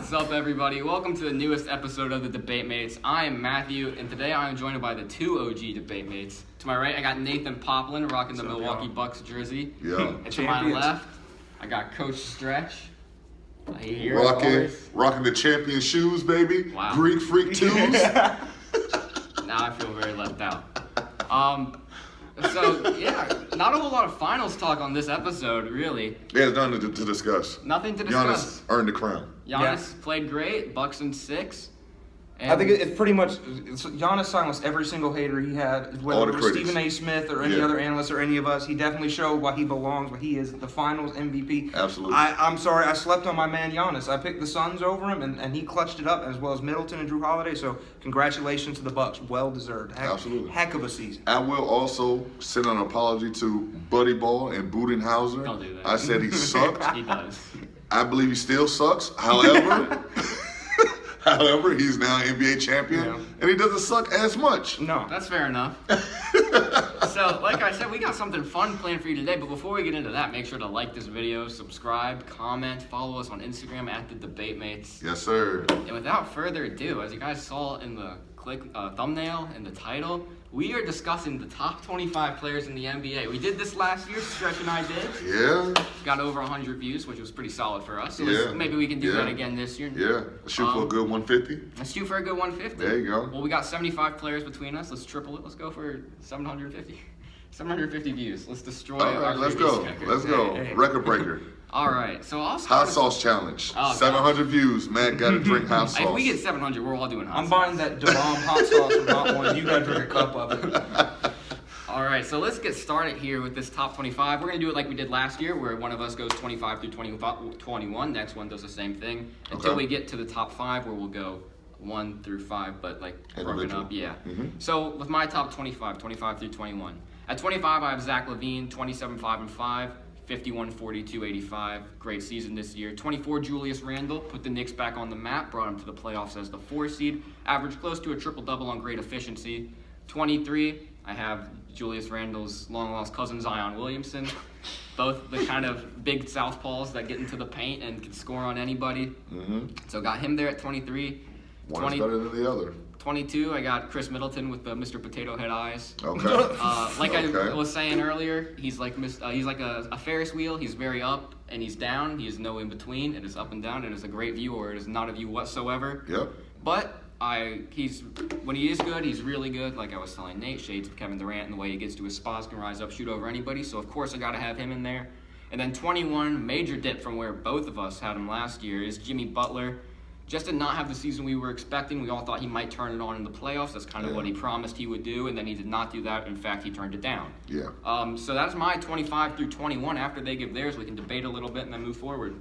What's up, everybody? Welcome to the newest episode of the Debate Mates. I am Matthew, and today I am joined by the two OG Debate Mates. To my right, I got Nathan Poplin rocking the Milwaukee Bucks jersey. Yeah. And to my left, I got Coach Stretch. Here, rocking the champion shoes, baby. Wow. Greek Freak 2s. Now I feel very left out. Not a whole lot of finals talk on this episode, really. There's nothing to discuss. Nothing to discuss. Giannis earned the crown. Giannis played great. Bucks in 6. And I think it's pretty much Giannis silenced every single hater he had, whether it was Stephen A. Smith or any other analyst or any of us. He definitely showed why he belongs, what he is, the Finals MVP. Absolutely. I'm sorry, I slept on my man Giannis. I picked the Suns over him, and he clutched it up, as well as Middleton and Drew Holiday. So congratulations to the Bucks, well deserved. Absolutely. Heck of a season. I will also send an apology to Buddy Ball and Budenhauser. Don't do that. I said he sucked. He does. I believe he still sucks. However, he's now NBA champion, and he doesn't suck as much. No. That's fair enough. So, like I said, we got something fun planned for you today, but before we get into that, make sure to like this video, subscribe, comment, follow us on Instagram at The Debate Mates. Yes, sir. And without further ado, as you guys saw in the thumbnail and the title, we are discussing the top 25 players in the NBA. We did this last year, Stretch and I did. Yeah. Got over 100 views, which was pretty solid for us. So maybe we can do that again this year. Yeah. Let's shoot for a good 150. Let's shoot for a good 150. There you go. Well, we got 75 players between us. Let's triple it. Let's go for 750. 750 views. Let's destroy All right, our let's previous go. record. Let's go. Hey. Record breaker. All right, so I'll start. Hot sauce challenge. Oh, 700 views. Matt got to drink hot sauce. If we get 700, we're all doing hot I'm sauce. buying that DeBomb hot sauce from Hot Ones. You got to drink a cup of it. All right, so let's get started here with this top 25. We're going to do it like we did last year, where one of us goes 25 through 21. Next one does the same thing until we get to the top 5, where we'll go 1 through 5, but like broken up. Yeah. Mm-hmm. So with my top 25 through 21. At 25, I have Zach LaVine, 27-5-5. 51-42-85, great season this year. 24, Julius Randle, put the Knicks back on the map, brought them to the playoffs as the 4 seed, averaged close to a triple-double on great efficiency. 23, I have Julius Randle's long-lost cousin, Zion Williamson, both the kind of big southpaws that get into the paint and can score on anybody. Mm-hmm. So got him there at 23. One is better than the other. 22, I got Chris Middleton with the Mr. Potato Head eyes. Okay. I was saying earlier, he's like a Ferris wheel. He's very up and he's down. He is no in between. It is up and down. It is a great view or it is not a view whatsoever. Yep. But when he is good, he's really good. Like I was telling Nate, shades of Kevin Durant, and the way he gets to his spots, can rise up, shoot over anybody. So of course I got to have him in there. And then 21, major dip from where both of us had him last year, is Jimmy Butler. Just did not have the season we were expecting. We all thought he might turn it on in the playoffs. That's kind of what he promised he would do, and then he did not do that. In fact, he turned it down. Yeah. So that's my 25 through 21. After they give theirs, we can debate a little bit and then move forward.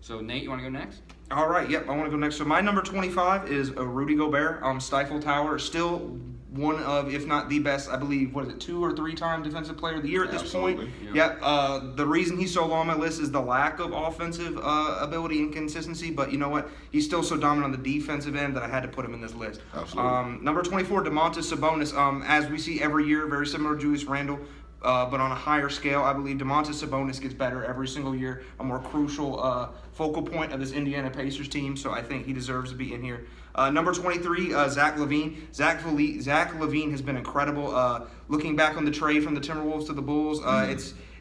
So, Nate, you want to go next? All right, I want to go next. So my number 25 is Rudy Gobert. Stifle Tower, still one of, if not the best, I believe, 2 or 3-time Defensive Player of the Year at this point. Yeah. The reason he's so low on my list is the lack of offensive ability and consistency. But you know what? He's still so dominant on the defensive end that I had to put him in this list. Absolutely. Number 24, Domantas Sabonis. As we see every year, very similar to Julius Randle. But on a higher scale, I believe Domantas Sabonis gets better every single year, a more crucial focal point of this Indiana Pacers team, so I think he deserves to be in here. Number 23, Zach LaVine. Zach LaVine has been incredible. Looking back on the trade from the Timberwolves to the Bulls,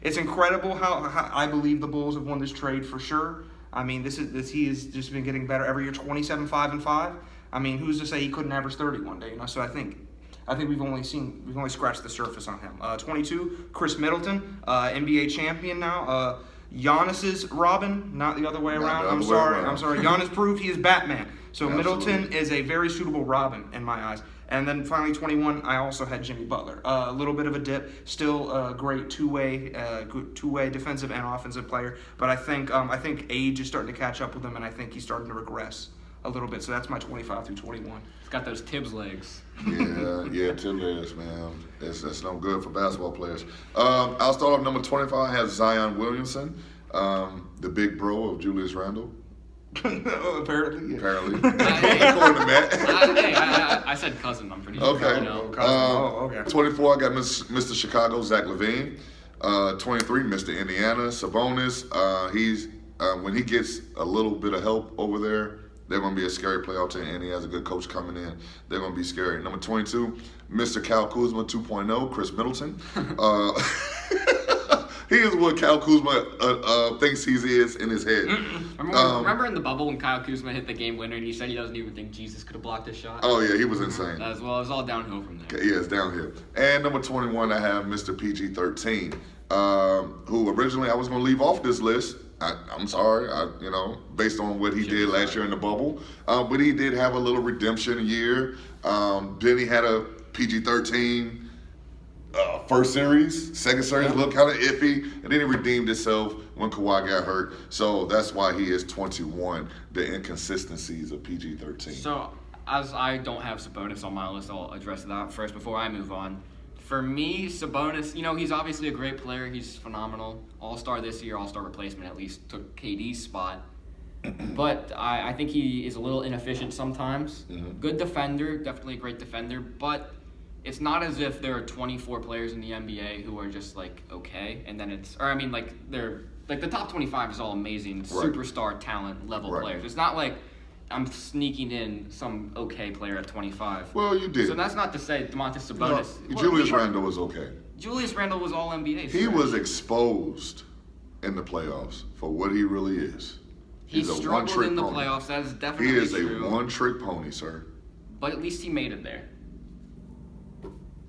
it's incredible how I believe the Bulls have won this trade for sure. I mean, he has just been getting better every year, 27-5-5. I mean, who's to say he couldn't average 30 one day? So I think we've only scratched the surface on him. 22, Chris Middleton, NBA champion now. Giannis's Robin, not the other way around. I'm sorry. Giannis proved he is Batman. So Middleton is a very suitable Robin in my eyes. And then finally 21, I also had Jimmy Butler. A little bit of a dip, still a great two-way defensive and offensive player. But I think age is starting to catch up with him, and I think he's starting to regress a little bit. So that's my 25 through 21. He's got those Tibbs legs. Yeah, Tim legs, man. That's no good for basketball players. I'll start off number 25. I have Zion Williamson, the big bro of Julius Randle. Apparently. According to Matt. I said cousin, I'm pretty sure. Okay. Okay. 24, I got Mr. Chicago, Zach LaVine. 23, Mr. Indiana, Sabonis. When he gets a little bit of help over there, They're going to be a scary playoff team, and he has a good coach coming in. They're going to be scary. Number 22, Mr. Cal Kuzma 2.0, Chris Middleton. He is what Cal Kuzma thinks he is in his head. Remember in the bubble when Kyle Kuzma hit the game winner and he said he doesn't even think Jesus could have blocked his shot? Oh, yeah, he was insane. As well, it was all downhill from there. Yeah, it's downhill. And number 21, I have Mr. PG-13, who originally I was going to leave off this list. I'm sorry, based on what he did last year in the bubble. But he did have a little redemption year. Then he had a PG-13 first series. Second series looked kind of iffy. And then he redeemed himself when Kawhi got hurt. So that's why he is 21, the inconsistencies of PG-13. So, as I don't have Sabonis on my list, I'll address that first before I move on. For me, Sabonis, he's obviously a great player. He's phenomenal. All-star this year, all-star replacement at least, took KD's spot. But I think he is a little inefficient sometimes. Mm-hmm. Good defender, definitely a great defender. But it's not as if there are 24 players in the NBA who are just, okay. And then they're, the top 25 is all amazing, superstar talent level players. It's not like I'm sneaking in some okay player at 25. Well, you did. So that's not to say Domantas Sabonis. Julius Randle was okay. Julius Randle was all NBA. He was exposed in the playoffs for what he really is. He He's a struggled one-trick in the pony. playoffs. That is definitely He is true. a one-trick pony, sir. But at least he made it there.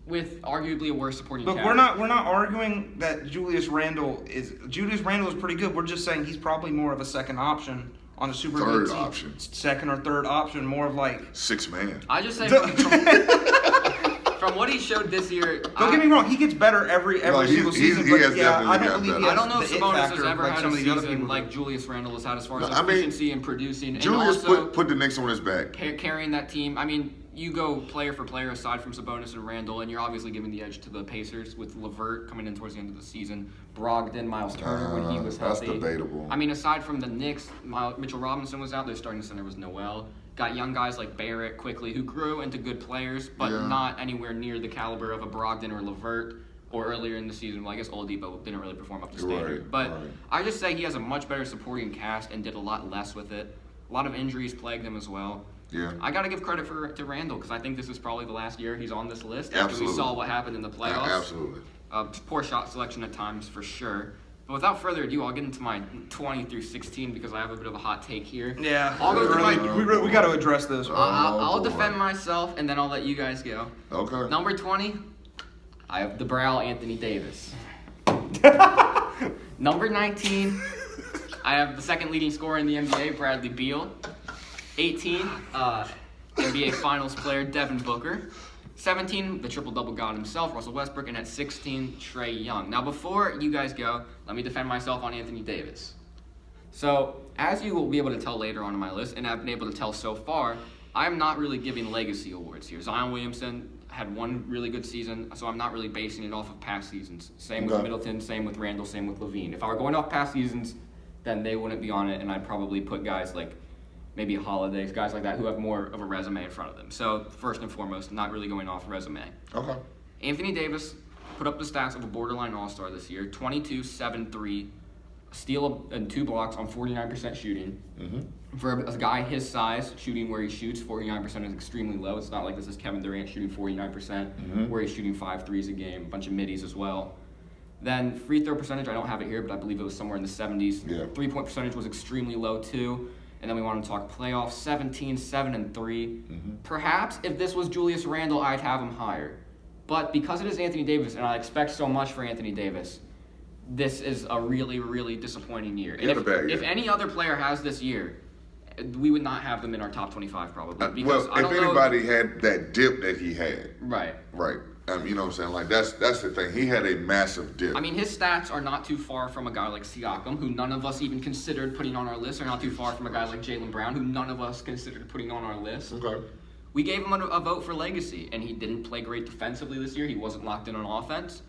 With arguably a worse supporting Look, cast. we're not arguing that Julius Randle is pretty good. We're just saying he's probably more of a second option on a super Third good team. option. Second or third option, more of like. Six man. I just say from what he showed this year. Don't get me wrong, he gets better every single season. he but has yeah, I definitely don't believe gotten he better. has I don't know if the it Sabonis factor has ever like had some a of the other season people. like Julius Randle has had as far as I mean, efficiency and producing. And Julius also put the Knicks on his back. carrying that team. I mean, you go player for player aside from Sabonis and Randle, and you're obviously giving the edge to the Pacers with LeVert coming in towards the end of the season, Brogdon, Miles Turner when he was That's healthy. debatable. I mean, aside from the Knicks, Mitchell Robinson was out. Their starting center was Noel. Got young guys like Barrett quickly who grew into good players, but not anywhere near the caliber of a Brogdon or LeVert. Or earlier in the season, well, I guess Oladipo didn't really perform up to standard. Right, but right. I just say he has a much better supporting cast and did a lot less with it. A lot of injuries plagued him as well. Yeah. I got to give credit to Randle because I think this is probably the last year he's on this list after Absolutely. we saw what happened in the playoffs. Absolutely. Poor shot selection at times for sure. But without further ado, I'll get into my 20 through 16 because I have a bit of a hot take here. Yeah, I'll go through my. we got to address this. I'll boy. defend myself and then I'll let you guys go. Okay. Number 20, I have the brow Anthony Davis. Number 19, I have the second leading scorer in the NBA, Bradley Beal. 18, NBA Finals player Devin Booker. 17, the triple-double god himself, Russell Westbrook. And at 16, Trae Young. Now, before you guys go, let me defend myself on Anthony Davis. So, as you will be able to tell later on in my list, and I've been able to tell so far, I'm not really giving legacy awards here. Zion Williamson had one really good season, so I'm not really basing it off of past seasons. Same with Middleton, same with Randle, same with Levine. If I were going off past seasons, then they wouldn't be on it, and I'd probably put guys like maybe Holiday, guys like that who have more of a resume in front of them. So first and foremost, not really going off resume. Okay. Anthony Davis put up the stats of a borderline all-star this year, 22, 7, 3, steal and 2 blocks on 49% shooting. Mm-hmm. For a guy his size, shooting where he shoots, 49% is extremely low. It's not like this is Kevin Durant shooting 49%, where he's shooting 5 threes a game, a bunch of middies as well. Then free throw percentage, I don't have it here, but I believe it was somewhere in the 70s. Yeah. 3-point percentage was extremely low too. And then we want to talk playoffs, 17, 7, and 3. Mm-hmm. Perhaps if this was Julius Randle, I'd have him higher. But because it is Anthony Davis, and I expect so much for Anthony Davis, this is a really, really disappointing year. And if any other player has this year, we would not have them in our top 25 probably. Because Well, if anybody had that dip that he had, Right. right? You know what I'm saying? Like that's the thing. He had a massive dip. I mean, his stats are not too far from a guy like Siakam, who none of us even considered putting on our list, or not too far from a guy like Jaylen Brown, who none of us considered putting on our list. Okay. We gave him a vote for legacy, and he didn't play great defensively this year. He wasn't locked in on offense.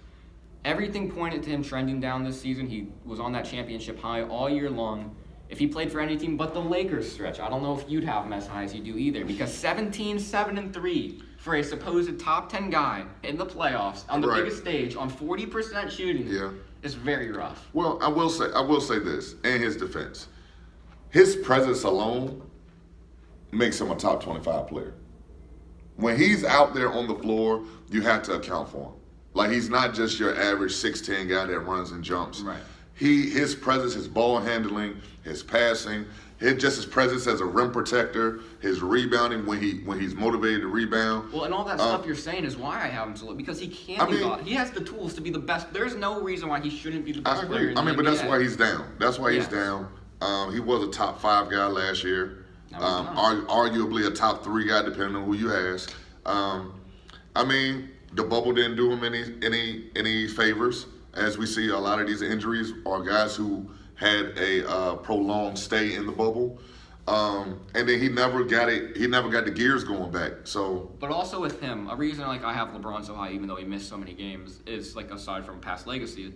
Everything pointed to him trending down this season. He was on that championship high all year long. If he played for any team but the Lakers stretch, I don't know if you'd have him as high as you do either, because 17, 7, and 3 for a supposed top 10 guy in the playoffs on the biggest stage on 40% shooting is very rough. Well, I will say this in his defense. His presence alone makes him a top 25 player. When he's out there on the floor, you have to account for him. Like, he's not just your average 6'10" guy that runs and jumps. Right. His presence, his ball handling, his passing, his presence as a rim protector, his rebounding when he's motivated to rebound. Well, and all that stuff you're saying is why I have him so low, because he can be God. He has the tools to be the best. There's no reason why he shouldn't be the best I player agree. in the But that's NBA. why he's down. That's why he's Yes. down. He was a top 5 guy last year. No, he's not. Arguably a top 3 guy, depending on who you ask. The bubble didn't do him any favors. As we see, a lot of these injuries are guys who had a prolonged stay in the bubble, and then he never got the gears going back. So, But also with him, a reason like I have LeBron so high, even though he missed so many games, is like aside from past legacy,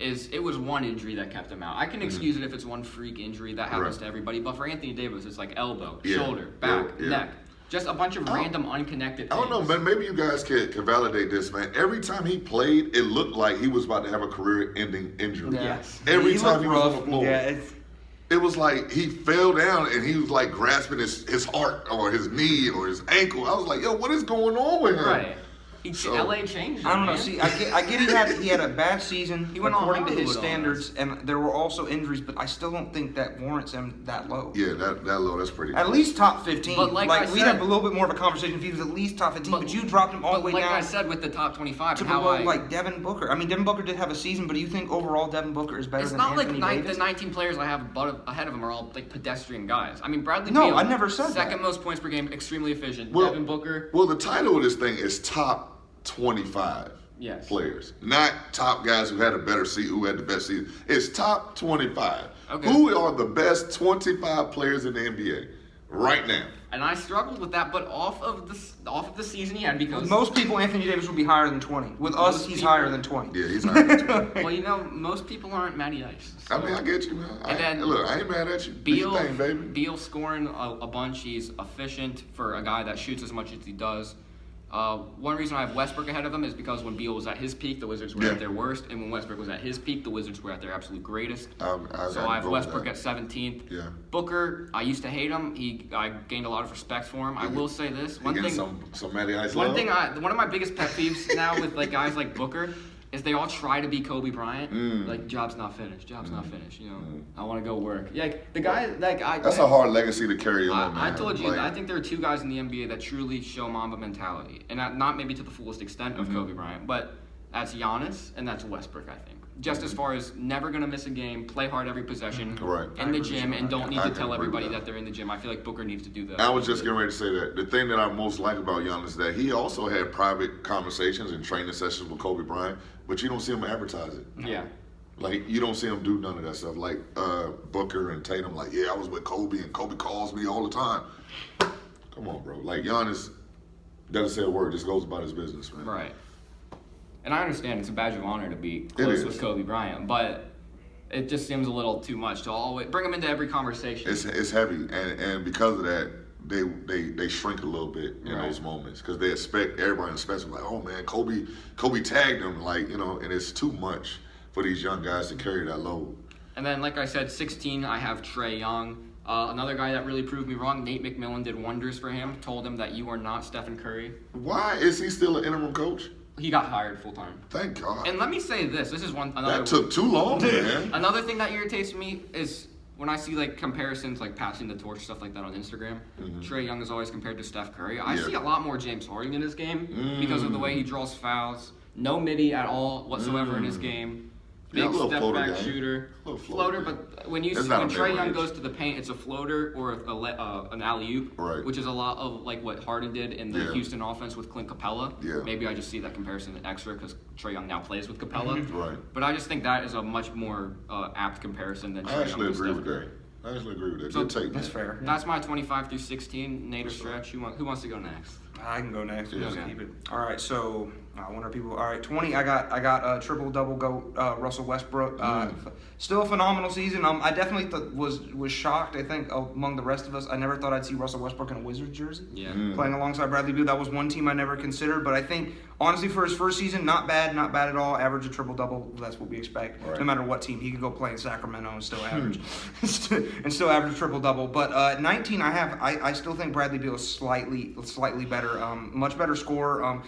is it was one injury that kept him out. I can excuse it if it's one freak injury that happens Right. to everybody, but for Anthony Davis, it's like elbow, Yeah. shoulder, back, Yeah. neck, just a bunch of random unconnected I don't know, things. man. Maybe you guys can validate this, man. Every time he played, it looked like he was about to have a career-ending injury. Yes. Every He time looked he was on the rough. floor. Yeah, It was like he fell down and he was like grasping his heart or his knee or his ankle. I was like, yo, what is going on with him? Right. So- LA changed. I don't know. man. See, I get he had a bad season He went all according to his Hollywood on standards, and there were also injuries, but I still don't think that warrants him that low. Yeah, that low, that's pretty At low. least top 15. But like I we'd said- have a little bit more of a conversation if he was at least top 15. But you dropped him all the But way like down I said with the top 25, to and how below I like Devin Booker. I mean, Devin Booker did have a season, but do you think overall Devin Booker is better it's than not like Anthony Davis? the 19 players I have ahead of him are all like pedestrian guys. I mean, Bradley No, Beal, I never said that. second most points per game, extremely efficient. Well- Devin Booker, Well, the title of this thing is top 25 Yes. players, not top guys who had a better season, who had the best season. It's top 25. Okay. Who are the best 25 players in the NBA right now? and I struggled with that, but off of the season he had because With most people, Anthony Davis would be higher than 20. With us, Most he's people- higher than 20. Yeah, he's not. well, you know, most people aren't Matty Ice. I so- mean, I get you, man. And then Look, I ain't mad at you. Do Beal, your thing, baby. Beal scoring a bunch. He's efficient for a guy that shoots as much as he does. One reason I have Westbrook ahead of him is because when Beal was at his peak, the Wizards were Yeah. at their worst, and when Westbrook was at his peak, the Wizards were at their absolute greatest. I So I have Westbrook at 17th. Yeah. Booker, I used to hate him. I gained a lot of respect for him. I will say this: One one thing, some Matty Ice one love? thing, one of my biggest pet peeves now with like guys like Booker is they all try to be Kobe Bryant. Like job's not finished. Job's not finished. You know, I want to go work. Yeah, like, the guy like I. That's a hard legacy to carry on, I man. told you, Like, I think there are two guys in the NBA that truly show Mamba mentality, and not maybe to the fullest extent of Kobe Bryant, but that's Giannis and that's Westbrook. I think just as far as never gonna miss a game, play hard every possession, Right. in the gym, and don't need I to can tell agree with everybody that. that they're in the gym. I feel like Booker needs to do that. I was just getting ready to say that. The thing that I most like about Giannis is that he also had private conversations and training sessions with Kobe Bryant, but you don't see him advertise it. Yeah. Like, you don't see him do none of that stuff. Like Booker and Tatum, like, yeah, I was with Kobe and Kobe calls me all the time. Come on, bro. Like, Giannis doesn't say a word, just goes about his business, man. Right. And I understand it's a badge of honor to be It close is. with Kobe Bryant, but it just seems a little too much to always bring him into every conversation. It's heavy, and because of that, they shrink a little bit in Right. those moments because they expect everybody, especially like, oh man, Kobe tagged him, like, you know, and it's too much for these young guys to carry that load. And then, like I said, 16, I have Trae Young. Another guy that really proved me wrong, Nate McMillan did wonders for him. Told him that you are not Stephen Curry. Why is he still an interim coach? He got hired full time. Thank God. And let me say this: this is another That took too long, man. another thing that irritates me is when I see like comparisons, like passing the torch, stuff like that on Instagram. Trae Young is always compared to Steph Curry. I Yeah. see a lot more James Harden in his game because of the way he draws fouls. No midi at all whatsoever in his game. Yeah, a Big little step floater back guy. shooter. Little Floater, floater but when It's not a Trae Young mid-range. goes to the paint, it's a floater or an alley oop, Right. which is a lot of like what Harden did in the Yeah. Houston offense with Clint Capella. Yeah. Maybe I just see that comparison extra because Trae Young now plays with Capella. Right. But I just think that is a much more apt comparison than I Trae Young actually with agree Steph with Curry. that. I actually agree with that. So Good take, That's man. fair. That's my 25 through 16. Nate or Stretch, who wants to go next? I can go next. Yeah. Just Okay. keep it. All right, so when are people? All right, 20. I got triple double goat Russell Westbrook. Still a phenomenal season. I definitely was shocked. I think among the rest of us, I never thought I'd see Russell Westbrook in a Wizards jersey. Yeah. Playing alongside Bradley Beal. That was one team I never considered, but I think honestly, for his first season, not bad at all. Average a triple-double. That's what we expect. Right. No matter what team. He could go play in Sacramento and still average. and still average a triple-double. But 19, I still think Bradley Beal is slightly better. Much better scorer.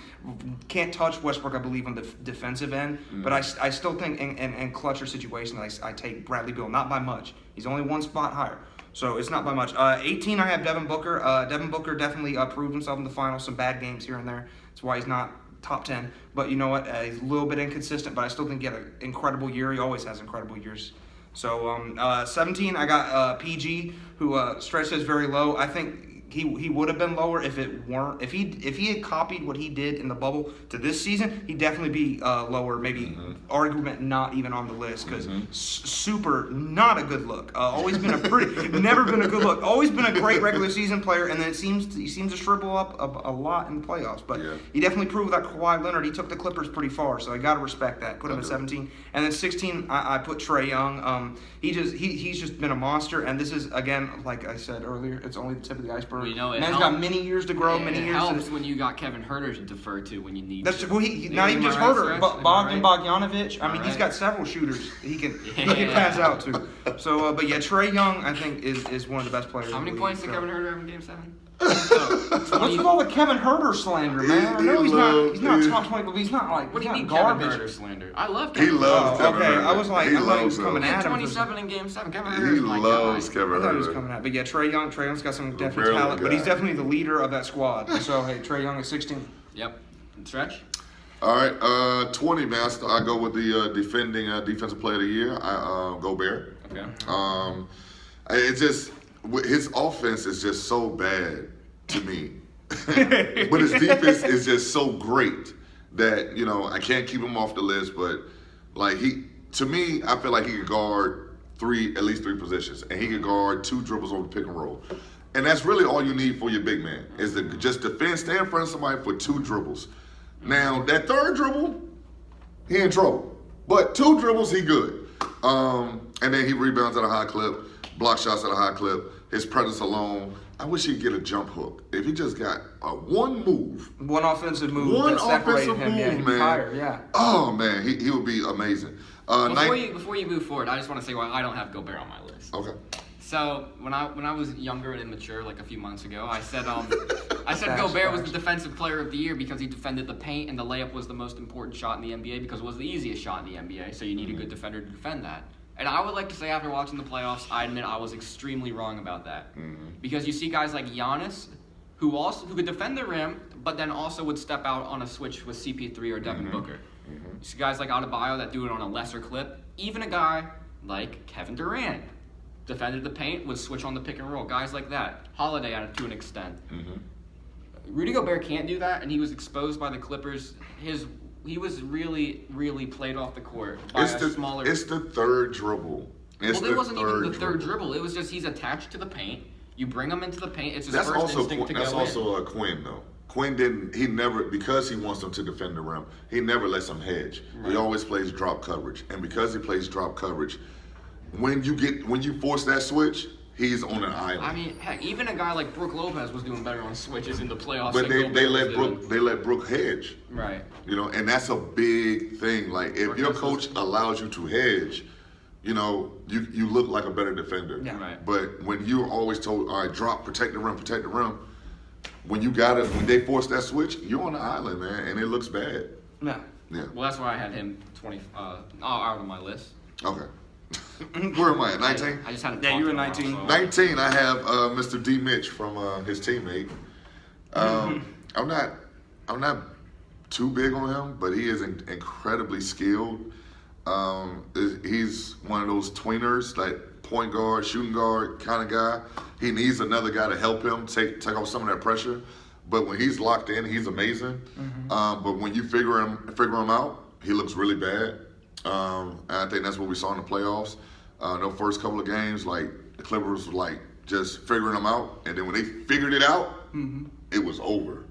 Can't touch Westbrook, I believe, on the defensive end. But I still think in clutcher situations, I take Bradley Beal. Not by much. He's only one spot higher. So it's not by much. 18, I have Devin Booker. Devin Booker definitely proved himself in the finals. Some bad games here and there. That's why he's not top 10. But you know what? He's a little bit inconsistent, but I still think he had an incredible year. He always has incredible years. So 17, I got PG, who Stretch says very low. I think he would have been lower if he had copied what he did in the bubble to this season. He'd definitely be lower. Maybe argument not even on the list because super not a good look. Always been never been a good look. Always been a great regular season player, and then he seems to shrivel up a lot in the playoffs. But he definitely proved that Kawhi Leonard. He took the Clippers pretty far, so I got to respect that. Put him at 17, and then 16, I put Trae Young. He's just been a monster, and this is again, like I said earlier, it's only the tip of the iceberg. Well, you know, Man's got many years to grow, many years. It helps when you got Kevin Herter to defer to when you need. That's to. well. Not even just Herter, but Bogdanovic. I mean, he's got several shooters he can pass out to. So, but yeah, Trae Young, I think is one of the best players. How many points did Kevin Herter have in Game 7? What's with all the Kevin Herter slander, man? I know he's not top 20, but he's not like. What do you mean garbage. Kevin Herter slander? I love He Kevin loves Herter. Kevin okay, Herter. I was like, I thought he was coming He at had him. 27 in Game 7. Kevin He Herter is my loves guy. Kevin I thought he was Herter. coming at, but yeah, Trae Young's got some definite Maryland talent, but he's guy. definitely the leader of that squad. So hey, Trae Young is 16. Yep. Stretch. All right, 20, man. I go with the defending defensive player of the year. I Gobert. Okay. It's just his offense is just so bad to me, but his defense is just so great that I can't keep him off the list. But like to me, I feel like he could guard at least three positions, and he could guard 2 dribbles over pick and roll, and that's really all you need for your big man is to just defend, stand in front of somebody for 2 dribbles. Now that 3rd dribble, he in trouble, but 2 dribbles, he good. And then he rebounds at a high clip, block shots at a high clip. His presence alone. I wish he'd get a jump hook. If he just got one move. One offensive move One that separated offensive him. move, Yeah, he'd be man. higher, yeah. Oh, man. He would be amazing. Before you move forward, I just want to say why I don't have Gobert on my list. Okay. So when I was younger and immature, like a few months ago, I said Facts. Gobert was the defensive player of the year because he defended the paint and the layup was the most important shot in the NBA because it was the easiest shot in the NBA. So you need a good defender to defend that. And I would like to say after watching the playoffs, I admit I was extremely wrong about that. Because you see guys like Giannis, who could defend the rim, but then also would step out on a switch with CP3 or Devin Booker. You see guys like Adebayo that do it on a lesser clip. Even a guy like Kevin Durant defended the paint, would switch on the pick and roll. Guys like that. Holiday to an extent. Rudy Gobert can't do that, and he was exposed by the Clippers. He was really, really played off the court by a smaller. It's the 3rd dribble. It wasn't even the 3rd dribble. It was just he's attached to the paint. You bring him into the paint. It's his first instinct to go in. That's also Quinn though. Quinn because he wants them to defend the rim. He never lets them hedge. Right. He always plays drop coverage, and because he plays drop coverage, when you force that switch, he's on an island. I mean, heck, even a guy like Brook Lopez was doing better on switches in the playoffs. But they let Brook hedge. Right. And that's a big thing. Like if your coach allows you to hedge, you look like a better defender. Yeah. Right. But when you're always told, all right, drop, protect the rim, when they force that switch, you're on the island, man, and it looks bad. Yeah. Yeah. Well, that's why I had him out of my list. Okay. Where am I at? 19? I just had to. Yeah, you were 19. 19, I have Mr. D. Mitch from his teammate. I'm not too big on him, but he is incredibly skilled. He's one of those tweeners, like point guard, shooting guard kind of guy. He needs another guy to help him take off some of that pressure. But when he's locked in, he's amazing. But when you figure him out, he looks really bad. And I think that's what we saw in the playoffs. The first couple of games, like the Clippers were like just figuring them out, and then when they figured it out, it was over.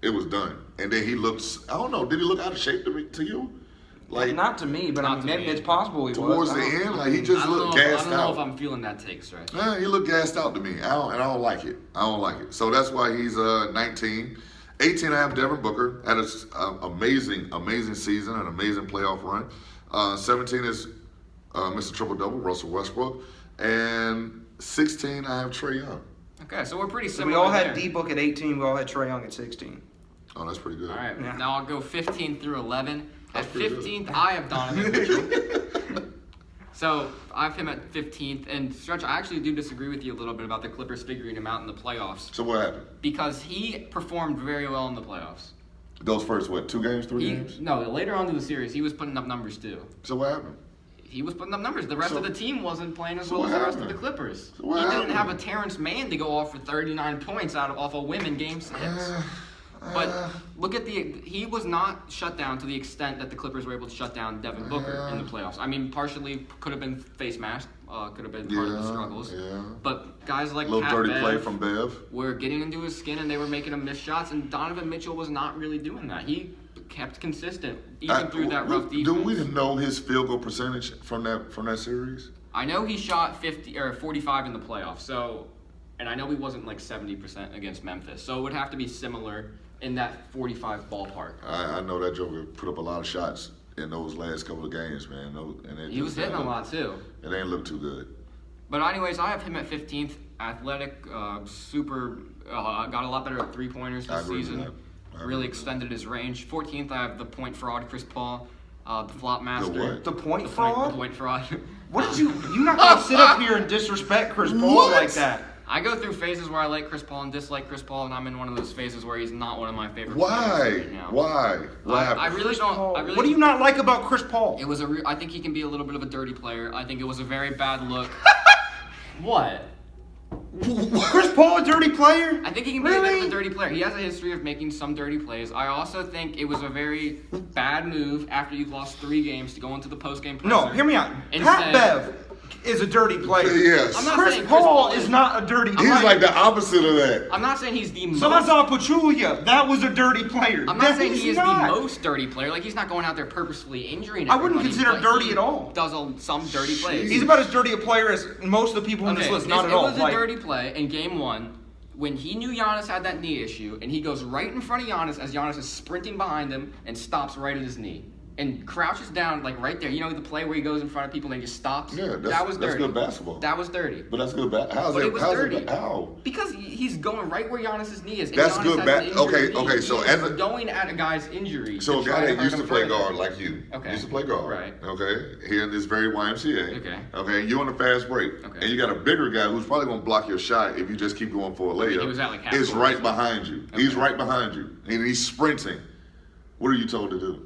It was done. And then he looks, I don't know, did he look out of shape to you? Like not to me, but I mean, maybe it's possible he towards was. the end, like he just looked gassed out. I don't know if I'm feeling that take, right? Yeah, he looked gassed out to me. I don't like it. So that's why he's 19. 18, I have Devin Booker. Had an amazing season, an amazing playoff run. 17 is Mr. Triple Double, Russell Westbrook. And 16, I have Trae Young. Okay, so we're pretty So similar. we all had there. D-Book at 18. We all had Trae Young at 16. Oh, that's pretty good. All right, Yeah. now I'll go 15 through 11. That's At pretty good. 15th, I have Donovan Mitchell. So I have him at 15th. And Stretch, I actually do disagree with you a little bit about the Clippers figuring him out in the playoffs So what happened? because he performed very well in the playoffs. Those first, 2 games, 3 games? No, later on in the series, he was putting up numbers too. So what happened? He was putting up numbers. The rest So- of the team wasn't playing as so well as what the rest of the happened? Clippers. So what He didn't have a happened? Terrence Mann to go off for 39 points off a win in Game 6. But look at he was not shut down to the extent that the Clippers were able to shut down Devin Booker in the playoffs. I mean, partially could have been face mask, could have been part of the struggles. Yeah. But guys like A little Pat dirty Bev play from Bev. were getting into his skin and they were making him miss shots, and Donovan Mitchell was not really doing that. He kept consistent even through that rough defense. Do we know his field goal percentage from that series? I know he shot 50 or 45 in the playoffs. So, and I know he wasn't like 70% against Memphis. So it would have to be similar in that 45 ballpark. I know that Joker put up a lot of shots in those last couple of games, man. He was hitting a lot too. It ain't look too good. But anyways, I have him at 15th. Athletic, super, got a lot better at three-pointers I this agree with season. that. I agree Really with extended his range. 14th, I have the point fraud, Chris Paul. The flop master. what? The point The fraud? point fraud. What did you not gonna sit up here and disrespect Chris Paul What? like that? I go through phases where I like Chris Paul and dislike Chris Paul, and I'm in one of those phases where he's not one of my favorite players Why? right now. Why? What I happened? really don't. I really What do you not like about Chris Paul? It was I think he can be a little bit of a dirty player. I think it was a very bad look. What? Chris Paul a dirty player? I think he can be a bit of Really? a dirty player. He has a history of making some dirty plays. I also think it was a very bad move after you've lost 3 games to go into the post-game presser. No, hear me out. And Pat say- Bev is a dirty player. Yes. I'm not Chris saying Paul is not a dirty He's player. like the opposite of that. I'm not saying he's the most. So that's all Pachulia. That was a dirty player. I'm That not saying he is not. the most dirty player. Like, he's not going out there purposefully injuring I wouldn't everybody, consider but dirty he at all. Does some dirty plays. He's about as dirty a player as most of the people on this Okay, list. Not it at all. was a Like, dirty play in Game 1 when he knew Giannis had that knee issue, and he goes right in front of Giannis as Giannis is sprinting behind him and stops right at his knee. And crouches down, like right there. You know the play where he goes in front of people and he just stops? Yeah, that was that's dirty. good basketball. That was dirty. But that's good. How's But that? it was how's dirty. It, how? Because he's going right where Giannis's knee is. And That's Giannis good has ba- an injured okay, knee. so He as is a- going at a guy's injury. So a to try guy to that hurt used to him play further. guard like you, Okay. used to play guard, Right. okay, here in this very YMCA, Okay. okay, you're on a fast break, Okay. and you got a bigger guy who's probably gonna block your shot if you just keep going for a layup. he was at, like, half It's court. right behind you. Okay. He's right behind you, and he's sprinting. What are you told to do?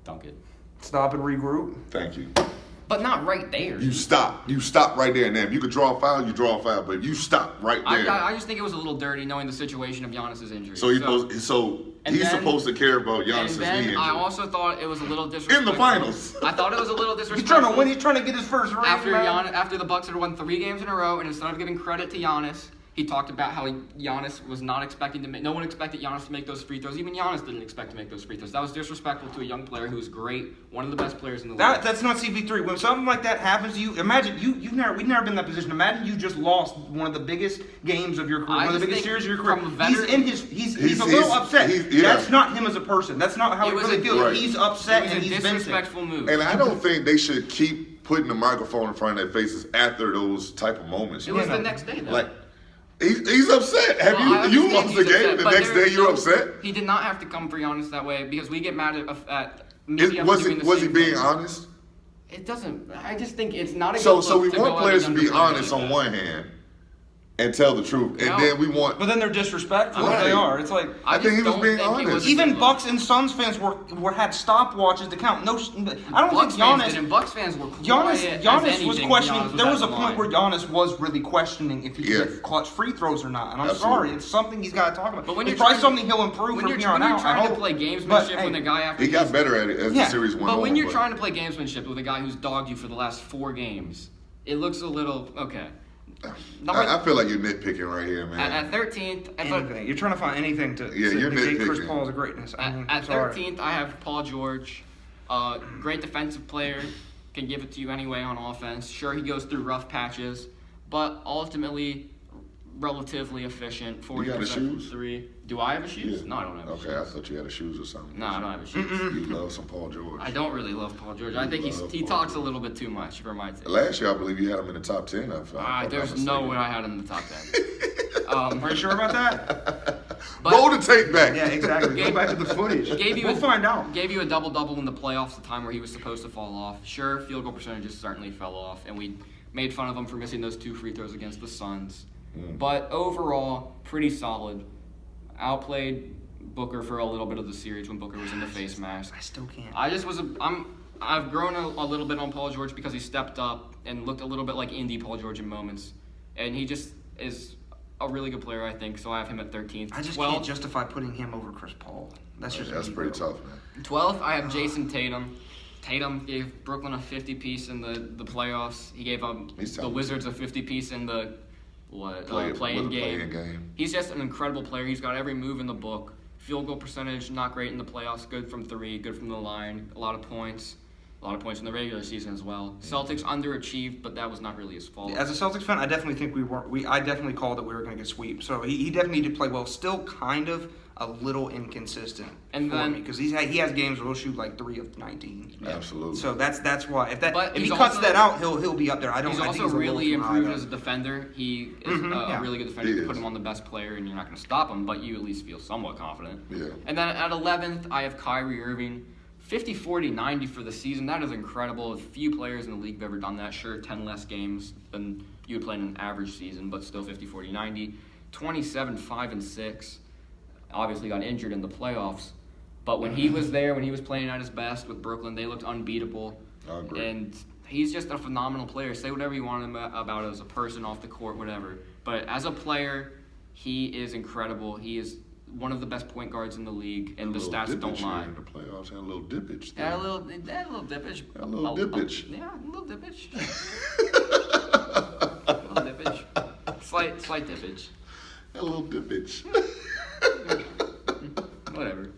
Dunk it. stop and regroup. Thank you. But not right there. You stop. You stop right there and then. If you could draw a foul, you draw a foul, but you stop right there. I just think it was a little dirty knowing the situation of Giannis's injury. so And he's then- supposed to care about And Giannis's knee then injury. I also thought it was a little disrespectful. In the finals. I thought it was a little He's disrespectful. trying to win. He's trying to get his first ring. man. After the Bucks had won 3 games in a row, and instead of giving credit to Giannis, he talked about how Giannis was not expecting to make. No one expected Giannis to make those free throws. Even Giannis didn't expect to make those free throws. That was disrespectful to a young player who was great, one of the best players in the league. That's not CP3. When something like that happens to you, imagine we've never been in that position. Imagine you just lost one of the biggest games of your career, I one of the just biggest think series of your career. from a veteran- He's a little upset. That's not him as a person. That's not how It he was really a- feels. Right. He's It upset was and a he's venting. disrespectful move. And I don't think they should keep putting the microphone in front of their faces after those type of moments. It was Yeah. the next day, though. Like he's upset. Well, I You understand lost the he's game upset, the but next day you're upset? He did not have to come for Giannis that way because we get mad at maybe I'm Was doing the he same being thing. honest? It doesn't. I just think it's not a So good look we to want go players at to a be younger player honest like on that. one hand and tell the truth, and No. then we want. But then they're disrespectful. Right. They are. It's like I think just he was don't being think it honest. was a even good look. Bucks and Suns fans had stopwatches to count. No, I don't Bucks think Giannis. fans didn't. Bucks fans were quiet Giannis as was anything. questioning. Giannis There was a at the point where line. Giannis was really questioning if he could Yeah. get clutch free throws or not. And I'm Absolutely. sorry, it's something he's got to talk about. But when it's you're probably trying to- something he'll improve when from you're, here on when you're out. trying I to hope. play But, gamesmanship hey, when the guy after He got he's- better at it as Yeah, the series went on. But when you're trying to play gamesmanship with a guy who's dogged you for the last 4 games, it looks a little okay. I feel like you're nitpicking right here, man. At 13th, anything. You're trying to find anything to Yeah, you're negate Chris nitpicking. Paul's greatness. I mean, At sorry. 13th, I have Paul George. Great defensive player. Can give it to you anyway on offense. Sure, he goes through rough patches. But ultimately, relatively efficient. 40% You got the from shoes? 3. Do I have a shoes? Yeah. No, I don't have a Okay, shoes. I thought you had a shoes or something. No, I don't have a shoes. You love some Paul George. I don't really love Paul George. I think love he Paul talks a George. little bit too much for my taste. Last year, I believe you had him in the top 10. There's no way I had him in the top 10. Are you sure about that? Roll the tape back. Yeah, exactly. Go back to the footage. We'll find out. Gave you a double-double in the playoffs, the time where he was supposed to fall off. Sure, field goal percentages certainly fell off, and we made fun of him for missing those 2 free throws against the Suns. But overall, pretty solid. Outplayed Booker for a little bit of the series when Booker was in the face mask. I still can't. I've grown a little bit on Paul George because he stepped up and looked a little bit like indie Paul George in moments, and he just is a really good player, I think. So I have him at 13th. I just 12th, can't justify putting him over Chris Paul. That's just That's me, pretty bro. tough, man. 12th, I have Jason Tatum. Tatum gave Brooklyn a 50-piece in the playoffs. He gave He's the talented. Wizards a 50-piece in the play-in Play-in game. game. He's just an incredible player. He's got every move in the book. Field goal percentage, not great in the playoffs. Good from 3, good from the line. A lot of points. A lot of points in the regular season as well. Celtics underachieved, but that was not really his fault. As a Celtics fan, I definitely think I definitely called that we were going to get sweep. So he definitely did play well. Still kind of a little inconsistent And for then- me because he has games where he'll shoot like 3 of 19. Absolutely. So that's why But if he he's cuts also- that out, he'll be up there. I He's think also he's a little really too high, improved though. as a defender. He is yeah. a really good defender. He You is. put him on the best player, and you're not going to stop him, but you at least feel somewhat confident. Yeah. And then at 11th, I have Kyrie Irving. 50, 40, 90 for the season. That is incredible. A few players in the league have ever done that. Sure, 10 less games than you would play in an average season, but still 50, 40, 90. 27, 5, and 6. Obviously got injured in the playoffs. But when he was there, when he was playing at his best with Brooklyn, they looked unbeatable. I agree. And he's just a phenomenal player. Say whatever you want him about as a person off the court, whatever. But as a player, he is incredible. He is one of the best point guards in the league, and the stats don't lie. In the playoffs, had a little dippage. Yeah, a little dippage. A little dippage. Yeah, a little dippage. A little dippage. Slight dippage. A little dippage. Whatever.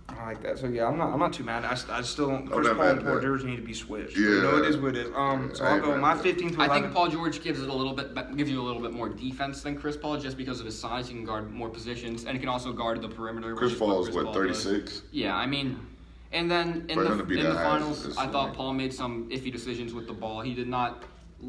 I like that. So yeah, I'm not too mad. I still don't. Chris not Paul mad and at Paul that. George need to be switched. Yeah. You know, it is what it is. So I I'll ain't go mad my at that. 15th to 11th. I think Paul George gives it gives you a little bit more defense than Chris Paul, just because of his size. He can guard more positions, and he can also guard the perimeter. Chris which is Paul is Chris what, Paul does. 36? Yeah, I mean, and then in For the him to be in the that high is- finals, is I thought like- Paul made some iffy decisions with the ball. He did not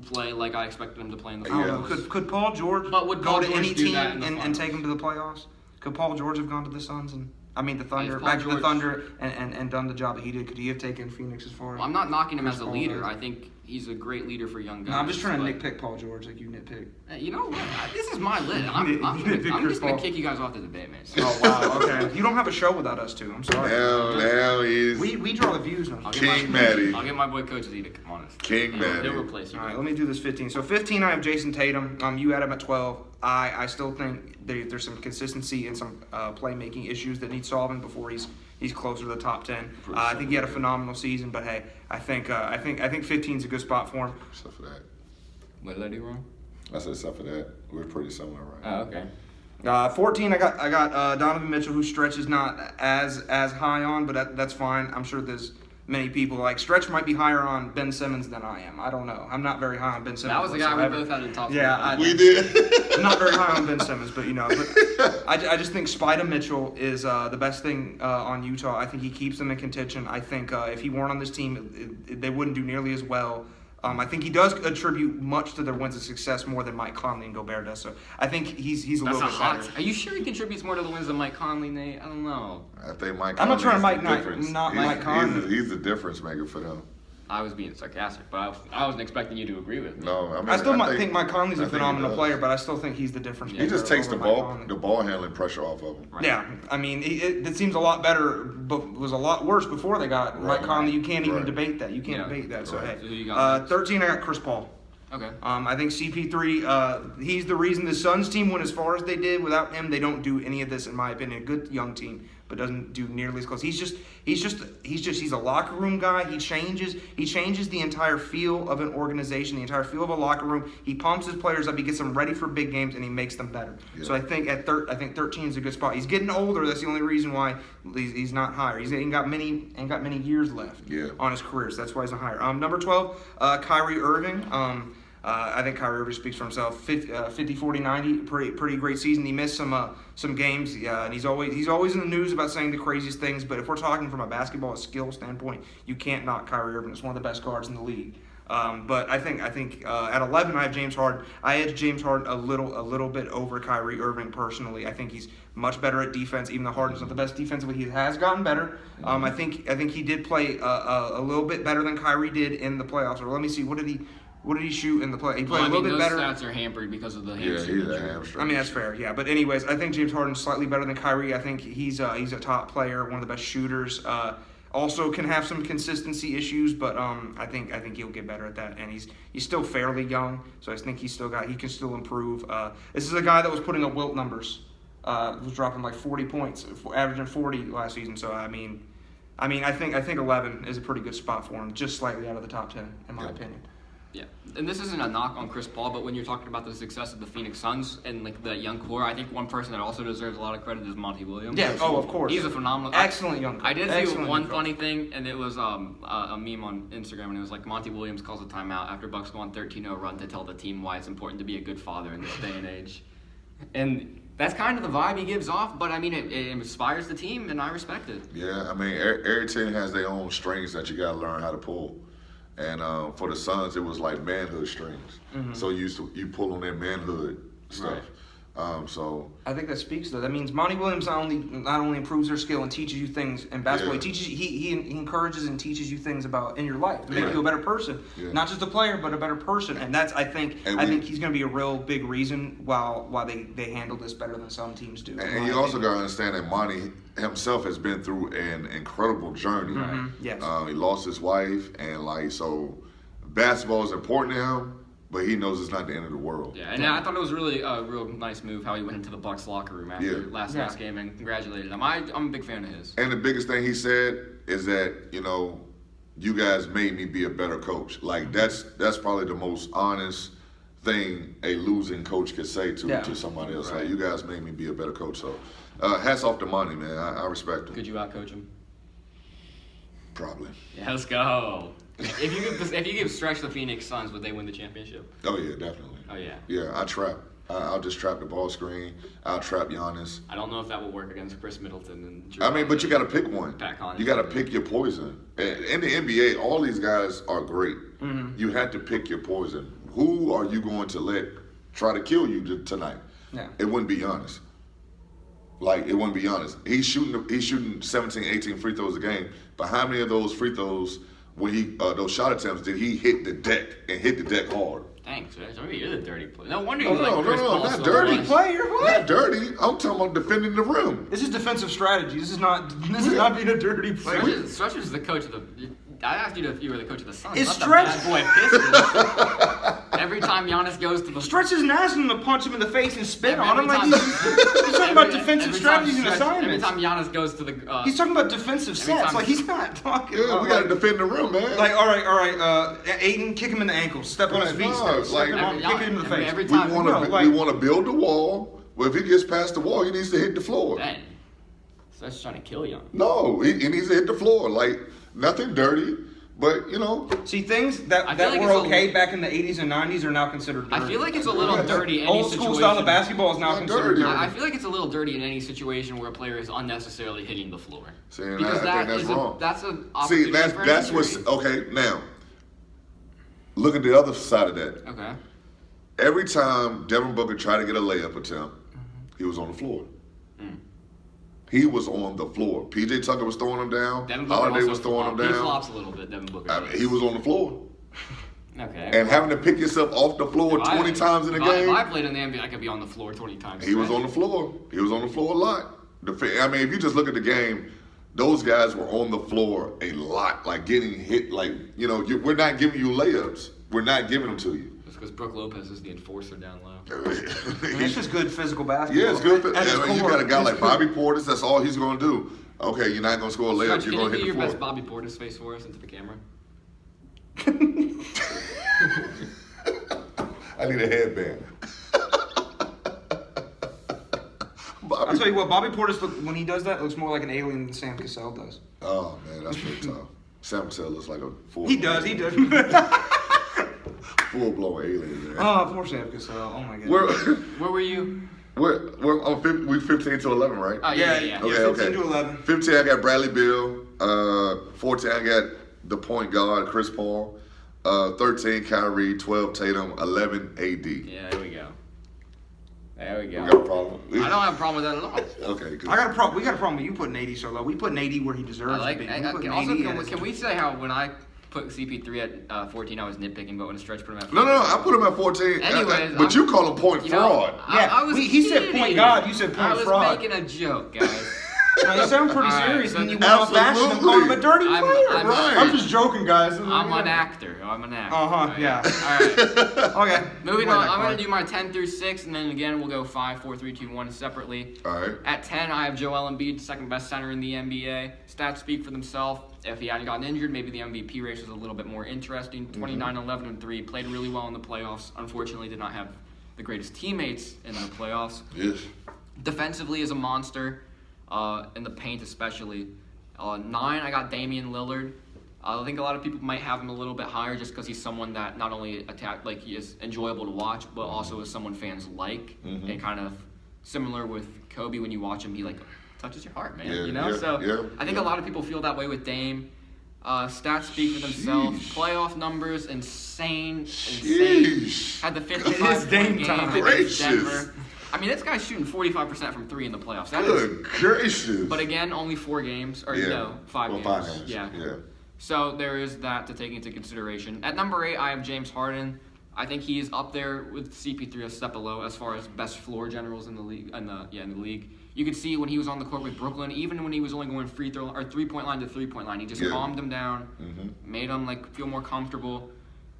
play like I expected him to play in the I don't know. finals. Could Paul George But would go Paul to George any do team that in the and finals? take him to the playoffs? Could Paul George have gone to the Suns and the Thunder, Paul back to the George- Thunder, and done the job that he did? Could he have taken Phoenix as far? Well, I'm not knocking him Chris as a Paul leader. does. I think he's a great leader for young guys. No, I'm just trying to but- nitpick Paul George like you nitpick. You know what? This is my list. I'm Chris just gonna Paul. kick you guys off the debate, man. Oh wow, okay. You don't have a show without us two. I'm sorry. Now he's We draw the views now. I'll King get Matty. I'll get my boy Coach Z to come on. King Matty. He'll replace you. All right, let me do this 15. So 15, I have Jason Tatum. You had him at 12. I still think there's some consistency and some playmaking issues that need solving before he's closer to the top 10. I think he had a phenomenal season, but hey, I think 15 is a good spot for him. Except for that. What did I do wrong? I said except for that. We're pretty similar right Oh, okay. 14, I got Donovan Mitchell, whose Stretch is not as high on, but that's fine. I'm sure there's many people like Stretch might be higher on Ben Simmons than I am. I don't know. I'm not very high on Ben Simmons. That was the guy we whatsoever. both had in top. Yeah, 25. We did. I'm not very high on Ben Simmons, but I just think Spida Mitchell is the best thing on Utah. I think he keeps them in contention. I think if he weren't on this team, they wouldn't do nearly as well. I think he does attribute much to their wins and success more than Mike Conley and Gobert does. So I think he's a That's little a bit hot. better. Are you sure he contributes more to the wins than Mike Conley, Nate? I don't know. I think Mike I'm not trying to Conley's the Mike difference. not He's- Mike Conley. He's the difference maker for them. I was being sarcastic, but I wasn't expecting you to agree with me. No, I mean I still think Mike Conley's I a think he phenomenal does. player, but I still think he's the difference maker. He just takes over the Mike ball Conley. handling pressure off of him. Right. Yeah, I mean, it seems a lot better, but was a lot worse before they got Mike Right. Conley. You can't even Right. debate that. You can't Yeah. debate that. So Right. hey, So who you got next? 13, I got Chris Paul. Okay. I think CP3, he's the reason the Suns team went as far as they did. Without him, they don't do any of this, in my opinion. A good young team, but doesn't do nearly as close. He's a locker room guy. He changes the entire feel of an organization, the entire feel of a locker room. He pumps his players up. He gets them ready for big games, and he makes them better. Yeah. So I think I think 13 is a good spot. He's getting older. That's the only reason why he's not higher. He's ain't got many years left Yeah. on his career. So that's why he's not higher. Number 12, Kyrie Irving. I think Kyrie Irving speaks for himself. 50, 40, 90, pretty great season. He missed some games, and he's always in the news about saying the craziest things. But if we're talking from a basketball skill standpoint, you can't knock Kyrie Irving. It's one of the best guards in the league. But I think at 11 I have James Harden. I edge James Harden a little bit over Kyrie Irving personally. I think he's much better at defense, even though Harden's not the best defensively. He has gotten better. I think he did play a little bit better than Kyrie did in the playoffs. Or let me see, what did he shoot in the play? He played a little bit better. Those stats are hampered because of the Yeah, hamstring he's a injury. hamstring. I mean, that's fair, yeah. But anyways, I think James Harden's slightly better than Kyrie. I think he's a top player, one of the best shooters. Also can have some consistency issues, but I think he'll get better at that. And he's still fairly young, so I think he can still improve. This is a guy that was putting up Wilt numbers. Was dropping like 40 points, averaging 40 last season. So I think 11 is a pretty good spot for him, just slightly out of the top 10 in my opinion. Yeah, and this isn't a knock on Chris Paul, but when you're talking about the success of the Phoenix Suns and like the young core, I think one person that also deserves a lot of credit is Monty Williams. Yeah, of course. He's a phenomenal, Excellent young coach. I did see Excellent one young coach. funny thing, and it was a meme on Instagram, and it was like Monty Williams calls a timeout after Bucks go on 13-0 run to tell the team why it's important to be a good father in this day and age, and that's kind of the vibe he gives off. But I mean, it inspires the team, and I respect it. Yeah, I mean, every team has their own strings that you got to learn how to pull. And for the Suns, it was like manhood strings. Mm-hmm. So you pull on their manhood stuff. Right. So I think that speaks though. That means Monty Williams not only improves their skill and teaches you things in basketball. Yeah. He encourages and teaches you things about in your life to make Yeah. you a better person, Yeah. not just a player but a better person. And that's I think he's going to be a real big reason why they handle this better than some teams do. and you also got to understand that Monty himself has been through an incredible journey. Yes. He lost his wife, and so basketball is important to him, but he knows it's not the end of the world. Yeah, and I thought it was really a real nice move how he went into the Bucks locker room after Yeah. last night's game and congratulated him. I'm a big fan of his. And the biggest thing he said is that, you guys made me be a better coach. Like that's probably the most honest thing a losing coach could say to somebody else. Right. Like, you guys made me be a better coach. So hats off to Monty, man. I respect him. Could you outcoach him? Probably. Yeah, let's go. If you give Stretch the Phoenix Suns, would they win the championship? Oh yeah, definitely. Oh yeah. Yeah, I trap. I'll just trap the ball screen. I'll trap Giannis. I don't know if that will work against Chris Middleton and. I mean, but you got to pick one. Pat Connaughton. You got to pick your poison. In the NBA, all these guys are great. Mm-hmm. You have to pick your poison. Who are you going to let try to kill you tonight? Yeah. It wouldn't be Giannis. Like, it wouldn't be Giannis. He's shooting 17, 18 free throws a game. But how many of those free throws, when those shot attempts, did he hit the deck and hit the deck hard? Thanks, Stretch. Maybe you're the dirty player. No wonder No, you like Chris Paul not so dirty. much. Player, what? Not dirty. I'm talking about defending the rim. This is defensive strategy. This is not being a dirty player. Stretch is the coach of the. I asked you if you were the coach of the Suns. Is not Stretch- the bad boy Pistons. Every time Giannis goes to the. Stretch isn't asking him to punch him in the face and spit Every on him like time- he's talking about defensive every strategies time and Stretch- assignments. Every time Giannis goes to the. He's talking about defensive sets. time- Like he's not talking. Yeah, about, we got to like, defend the rim, man. Like, all right. Aiden, kick him in the ankles. Step on his feet. No, Step like- him on, kick him in the face. Every we time. want No, to like- we want to build the wall. Well, if he gets past the wall, he needs to hit the floor. Dang. Stretch trying to kill you. No, he needs to hit the floor. Like, nothing dirty, but See, things that I feel like were it's a- okay back in the 80s and 90s are now considered dirty. I feel like it's a little dirty. Any Old school situation. style of basketball is now Not considered dirty. dirty. I feel like it's a little dirty in any situation where a player is unnecessarily hitting the floor. See, and Because I think that's wrong. That's an See, opportunity that's for an that's what's injury. okay. Now, look at the other side of that. Okay. Every time Devin Booker tried to get a layup attempt, he was on the floor. He was on the floor. PJ Tucker was throwing him down. Devin Booker Holiday also was throwing him He down. flops a little bit, Devin Booker. I mean, he was on the floor. Okay. And having to pick yourself off the floor If I- 20 times in a if game. I played in the NBA, I could be on the floor 20 times. He was on the floor. He was on the floor a lot. I mean, if you just look at the game, those guys were on the floor a lot, like getting hit. Like, we're not giving you layups. We're not giving them to you. Just because Brooke Lopez is the enforcer down low. It's just good physical basketball. Yeah, it's good. At its I mean, you core, got a guy it's like good. Bobby Portis. That's all he's going to do. Okay, you're not going to score a layup. Stretch, You're can going you to do hit your the best floor. Bobby Portis face for us into the camera? I need a headband. I'll tell you what, Bobby Portis, when he does that, looks more like an alien than Sam Cassell does. Oh man, that's pretty tough. Sam Cassell looks like a fool. He does. full blown alien, man. Oh, poor Sam Cassell. Oh my god. Where were you? We're on we 15 to 11, right? Oh, yeah. Okay, 15 to 11. 15, I got Bradley Beal. 14, I got the point guard, Chris Paul. 13, Kyrie. 12, Tatum. 11, AD. Yeah, there we go. There we go. We got a problem. I don't have a problem with that at all. Okay, good. I got a problem. We got a problem with you putting 80 so low. We putting 80 where he deserves I like. to be. I, We putting also, 80 can we say how when I put CP3 at 14, I was nitpicking, but when a stretch put him at 14. No, I put him at 14. Anyways, but you call him point fraud. Yeah, he said point kidding. guard, you said point I was fraud. making a joke, guys. No, you sound pretty All right, serious, so and then you went off bashing him, calling him a dirty I'm- player. I'm- Right. I'm just joking, guys. I'm an actor. I'm an actor. Yeah. All right. Okay. Moving Play on, that I'm card. going to do my 10 through 6, and then again, we'll go 5, 4, 3, 2, 1 separately. All right. At 10, I have Joel Embiid, second best center in the NBA. Stats speak for themselves. If he hadn't gotten injured, maybe the MVP race was a little bit more interesting. 29, 11, and 3. Played really well in the playoffs. Unfortunately, did not have the greatest teammates in the playoffs. Yes. Defensively is a monster, in the paint especially. 9, I got Damian Lillard. I think a lot of people might have him a little bit higher just because he's someone that not only he is enjoyable to watch, but also is someone fans like. And kind of similar with Kobe, when you watch him, he touches your heart, man. Yeah, you know, I think a lot of people feel that way with Dame. Stats speak for themselves. Sheesh. Playoff numbers, insane. Sheesh. Had the It's 55 Dame game time. against Gracious. Denver. I mean, this guy's shooting 45% from 3 in the playoffs. That is, Good gracious. but again, only 4 games, or Yeah. no, 5 Well, games. 5 games. Yeah. Yeah. So there is that to take into consideration. At number 8, I have James Harden. I think he is up there with CP3 a step below as far as best floor generals in the league. In the league, you could see when he was on the court with Brooklyn, even when he was only going free throw or 3-point line to 3-point line, he just Yeah. calmed them down, made them feel more comfortable.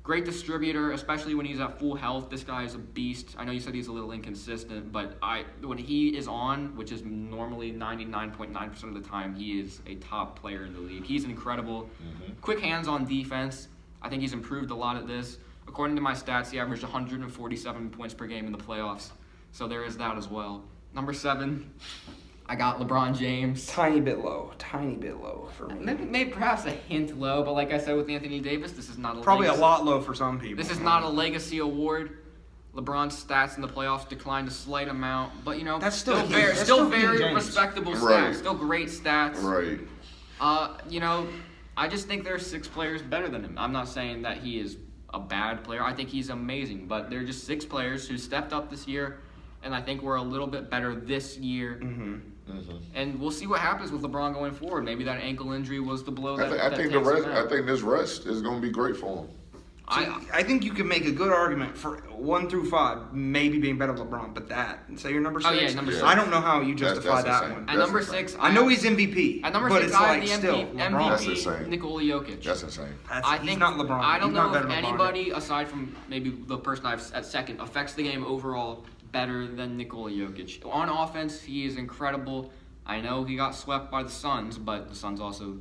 Great distributor, especially when he's at full health. This guy is a beast. I know you said he's a little inconsistent, but when he is on, which is normally 99.9% of the time, he is a top player in the league. He's incredible. Quick hands on defense. I think he's improved a lot at this. According to my stats, he averaged 147 points per game in the playoffs. So there is that as well. Number 7, I got LeBron James. Tiny bit low for me. Maybe perhaps a hint low, but like I said with Anthony Davis, this is not a Probably a legacy. lot low for some people. This is not a legacy award. LeBron's stats in the playoffs declined a slight amount, but That's still King- very, that's still still King very James. respectable stats. Right. Still great stats. Right. I just think there are 6 players better than him. I'm not saying that he is a bad player. I think he's amazing, but there are just 6 players who stepped up this year, and I think we're a little bit better this year. And we'll see what happens with LeBron going forward. Maybe that ankle injury was the blow that I think takes the him rest. out. I think this rest is going to be great for him. I think you can make a good argument for 1 through 5 maybe being better than LeBron, but say you're number 6. Oh, yeah, number 6. I don't know how you justify That's that insane. one. At That's number insane. 6, I know he's MVP. At number but 6, it's I like have the still LeBron. That's MVP, insane. Nikola Jokic. That's insane. He's not LeBron. I don't He's not know better if than LeBron. anybody aside from maybe the person I've at second affects the game overall better than Nikola Jokic. On offense, he is incredible. I know he got swept by the Suns, but the Suns also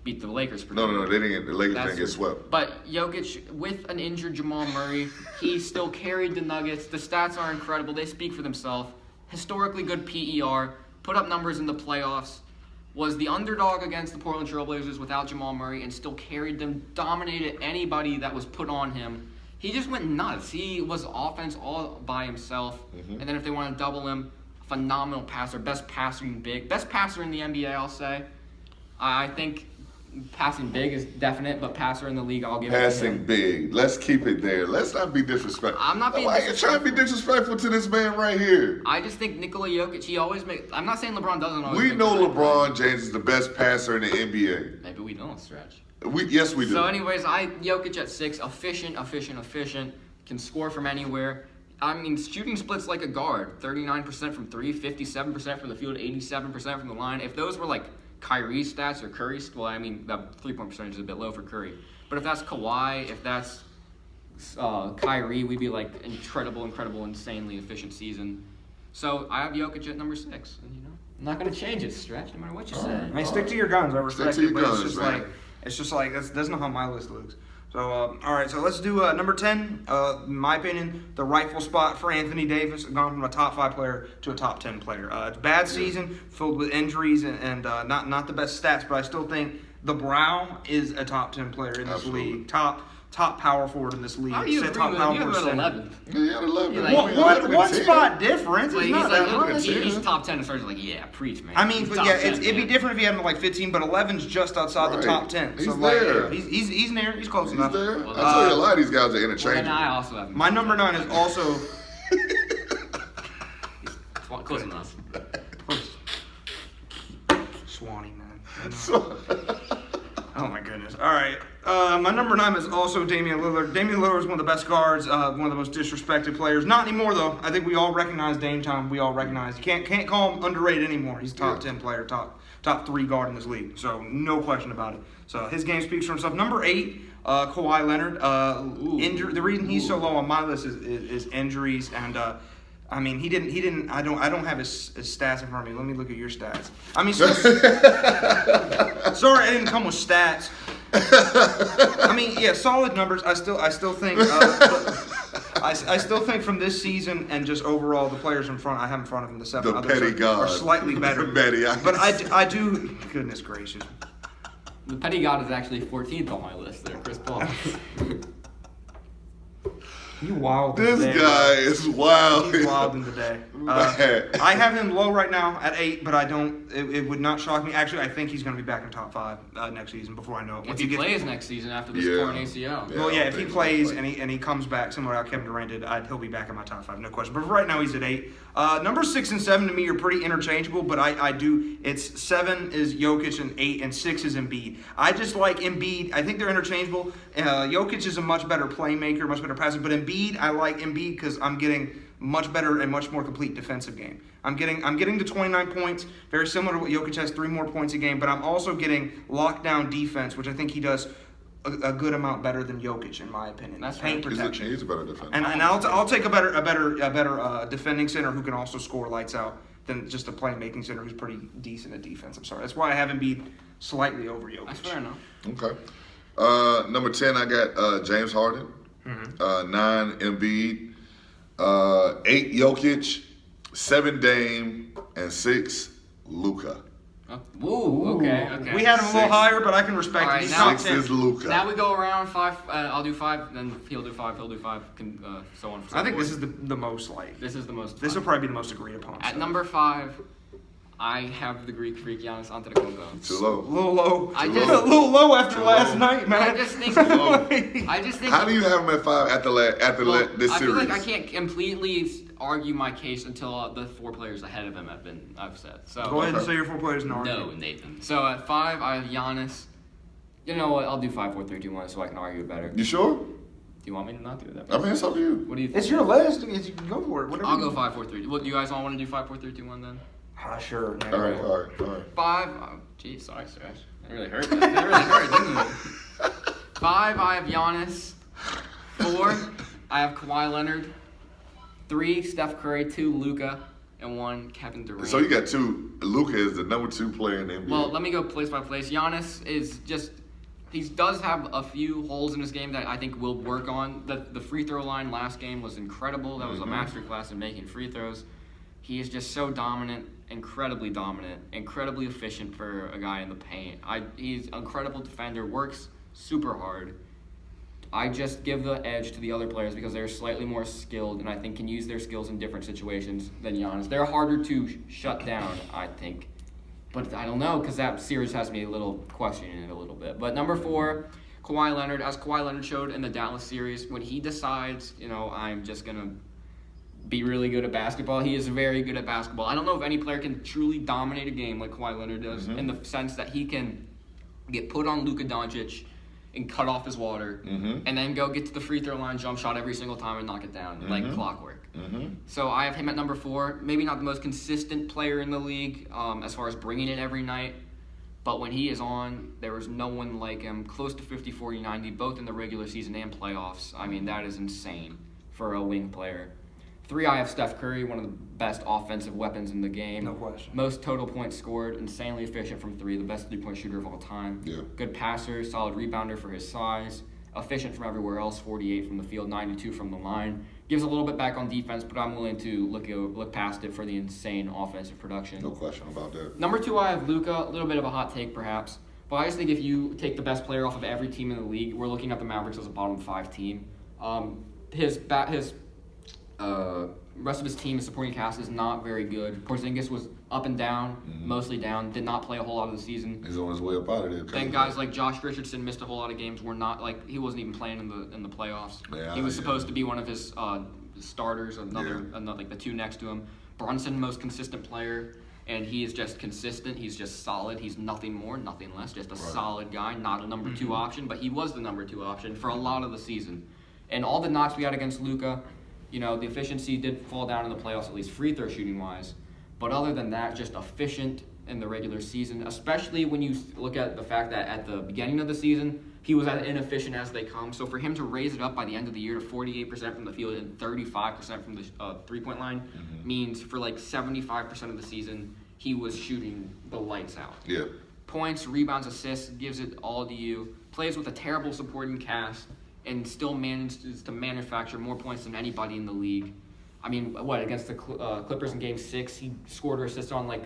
beat the Lakers. No, they didn't. The Lakers That's- didn't get swept. But Jokic, with an injured Jamal Murray, he still carried the Nuggets. The stats are incredible. They speak for themselves. Historically good PER. Put up numbers in the playoffs. Was the underdog against the Portland Trailblazers without Jamal Murray and still carried them. Dominated anybody that was put on him. He just went nuts. He was offense all by himself. And then if they want to double him, phenomenal passer. Best passer in the NBA, I'll say. I think passing big is definite, but passer in the league, I'll give it to Passing him. big. Let's keep it there. Let's not be disrespectful. I'm not being Why are you trying to be disrespectful to this man right here? I just think Nikola Jokic, he always make. I'm not saying LeBron doesn't always We make know the right play. LeBron James is the best passer in the NBA. Maybe we don't stretch. Yes, we do. So anyways, Jokic at 6, efficient, can score from anywhere. I mean, shooting splits like a guard, 39% from 3, 57% from the field, 87% from the line. If those were like Kyrie's stats or Curry's, well, I mean, the 3-point percentage is a bit low for Curry. But if that's Kawhi, if that's Kyrie, we'd be like incredible, insanely efficient season. So I have Jokic at number 6. And, I'm not going to change it, Stretch, no matter what you say. I stick to your guns. I respect to it, your but guns, man. it's just like that's not how my list looks. So all right, so let's do number 10. In my opinion, the rightful spot for Anthony Davis, gone from a top 5 player to a top 10 player. It's a bad season, filled with injuries and not the best stats, but I still think the Brow is a top 10 player in this Absolutely. league. Top top power forward in this league. How do you Said agree top with power him? You have forward him at center. 11th. Yeah, he had 11. You're like, I mean, I had him at One 10. spot difference. Like, It's he's not like, that look much. at you. he's top 10 and starts like, yeah, preach, man. I mean, He's but top yeah, 10, it'd be man. different if he had him at like 15, but 11's just outside the Right. top 10. He's so like, there. he's near. He's close He's enough. there. Well, I tell you, a lot of these guys are Well, then interchangeable. I also have him. My number 9 is also Close enough. Swanee, man. So- Oh my goodness. All right. My number 9 is also Damian Lillard. Damian Lillard is one of the best guards, one of the most disrespected players. Not anymore though. I think we all recognize Dame time. We all recognize. You can't call him underrated anymore. He's top 10 player, top 3 guard in this league. So no question about it. So his game speaks for himself. Number 8, Kawhi Leonard. The reason he's so low on my list is injuries and. I mean, he didn't. I don't have his stats in front of me. Let me look at your stats. I mean, sorry, I didn't come with stats. I mean, yeah, solid numbers. I still think. I still think from this season and just overall, the players in front I have in front of him, the 7 The others petty god. are slightly better. Petty ice. But I do. Goodness gracious. The petty god is actually 14th on my list there, Chris Paul. You wild. This today, guy is wild. He's wild in the day. I have him low right now at 8, but I don't. It would not shock me. Actually, I think he's going to be back in top 5 next season. Before I know it. If he plays next season after this Yeah. torn ACL. Yeah. Well, yeah, I if he think plays so. and he comes back similar to how Kevin Durant did, he'll be back in my top 5, no question. But for right now, he's at 8. Number 6 and 7 to me are pretty interchangeable, but I do. It's 7 is Jokic and 8 and 6 is Embiid. I just like Embiid. I think they're interchangeable. Jokic is a much better playmaker, much better passer, but Embiid, I like Embiid because I'm getting much better and much more complete defensive game. I'm getting to 29 points, very similar to what Jokic has, 3 more points a game, but I'm also getting lockdown defense, which I think he does a good amount better than Jokic, in my opinion. That's paint right. protection. He's a better defender. And I'll take a better defending center who can also score lights out than just a playmaking center who's pretty decent at defense. I'm sorry. That's why I have Embiid slightly over Jokic. That's fair enough. Okay. Number 10, I got James Harden. 9, Embiid. 8, Jokic. 7, Dame. And 6, Luka. Ooh, okay. We had him a little 6. higher, but I can respect All right, it. He's now- top 6 10. is Luka. Now we go around 5. I'll do 5, then he'll do 5, so on. I think this is the most like. This is the most. This will fun. probably be the most agreed upon. At so. number 5, I have the Greek freak Giannis Antetokounmpo. Too a low. little low. I a just- little low after Too last low. night, man. I just think. low. I just think. How do you have him at 5 after this I feel series? like I can't completely argue my case until the 4 players ahead of him I've said. So Go ahead and Okay. say your 4 players and argue. no, Nathan. So at 5, I have Giannis. You know what? I'll do 5, 4, 3, 2, 1, so I can argue it better. Do You sure? you want me to not do that? I mean, it's up to you. What do you think? It's your list. You can go for it. Whatever. I'll you- go 5, 4, 3. What do you guys all want to do? 5, 4, 3, 2, 1 then? Sure. All right. 5. Oh, geez, sorry. That really hurt. That really hurt, didn't it? 5, I have Giannis. 4, I have Kawhi Leonard. 3, Steph Curry. 2, Luka. And 1, Kevin Durant. So you got 2. Luka is the number 2 player in the NBA. Well, let me go place by place. Giannis is just. He does have a few holes in his game that I think will work on. The free throw line last game was incredible. That was a masterclass in making free throws. He is just so dominant, incredibly efficient for a guy in the paint. He's an incredible defender, works super hard. I just give the edge to the other players because they're slightly more skilled and I think can use their skills in different situations than Giannis. They're harder to shut down, I think. But I don't know because that series has me a little questioning it a little bit. But number 4, Kawhi Leonard. As Kawhi Leonard showed in the Dallas series, when he decides, I'm just going to be really good at basketball, he is very good at basketball. I don't know if any player can truly dominate a game like Kawhi Leonard does in the sense that he can get put on Luka Doncic and cut off his water and then go get to the free throw line, jump shot every single time and knock it down like clockwork. So I have him at number 4. Maybe not the most consistent player in the league as far as bringing it every night, but when he is on, there is no one like him. Close to 50, 40, 90, both in the regular season and playoffs. I mean, that is insane for a wing player. 3, I have Steph Curry, one of the best offensive weapons in the game. No question. Most total points scored, insanely efficient from 3, the best 3-point shooter of all time. Yeah. Good passer, solid rebounder for his size. Efficient from everywhere else, 48 from the field, 92 from the line. Gives a little bit back on defense, but I'm willing to look past it for the insane offensive production. No question about that. Number 2, I have Luka. A little bit of a hot take, perhaps. But I just think if you take the best player off of every team in the league, we're looking at the Mavericks as a bottom 5 team. His rest of his team, his supporting cast, is not very good. Porzingis was up and down, mostly down. Did not play a whole lot of the season. He's on his way up out of there. Then guys like Josh Richardson missed a whole lot of games. He wasn't even playing in the playoffs. Yeah, he was supposed to be one of his starters, another like the two next to him. Brunson, most consistent player, and he is just consistent. He's just solid. He's nothing more, nothing less. Just a solid guy, not a number 2 option, but he was the number 2 option for a lot of the season. And all the knocks we had against Luka, the efficiency did fall down in the playoffs, at least free throw shooting wise. But other than that, just efficient in the regular season, especially when you look at the fact that at the beginning of the season, he was as inefficient as they come. So for him to raise it up by the end of the year to 48% from the field and 35% from the three-point line means for like 75% of the season, he was shooting the lights out. Yeah. Points, rebounds, assists, gives it all to you. Plays with a terrible supporting cast and still manages to manufacture more points than anybody in the league. I mean, against the Clippers in Game 6, he scored or assisted on like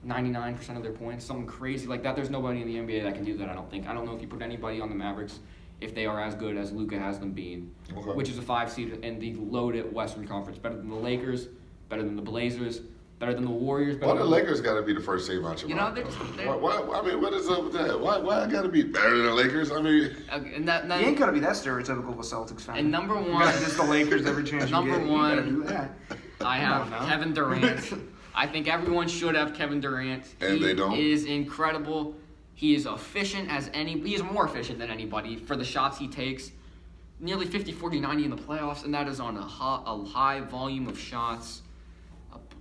99% of their points, something crazy like that. There's nobody in the NBA that can do that, I don't think. I don't know if you put anybody on the Mavericks if they are as good as Luka has them being, which is a 5 seed in the loaded Western Conference. Better than the Lakers, better than the Blazers, better than the Warriors. Why the Lakers got to be the first team out your mind? Why, I mean, what is up with that? Why I got to be better than the Lakers? I mean, you ain't got to be that stereotypical of a Celtics fan. And number 1, you got just the Lakers every chance you get. Number 1, you got to do that. I have Kevin Durant. I think everyone should have Kevin Durant. And they don't. He is incredible. He is efficient he is more efficient than anybody for the shots he takes. Nearly 50, 40, 90 in the playoffs, and that is on a high volume of shots.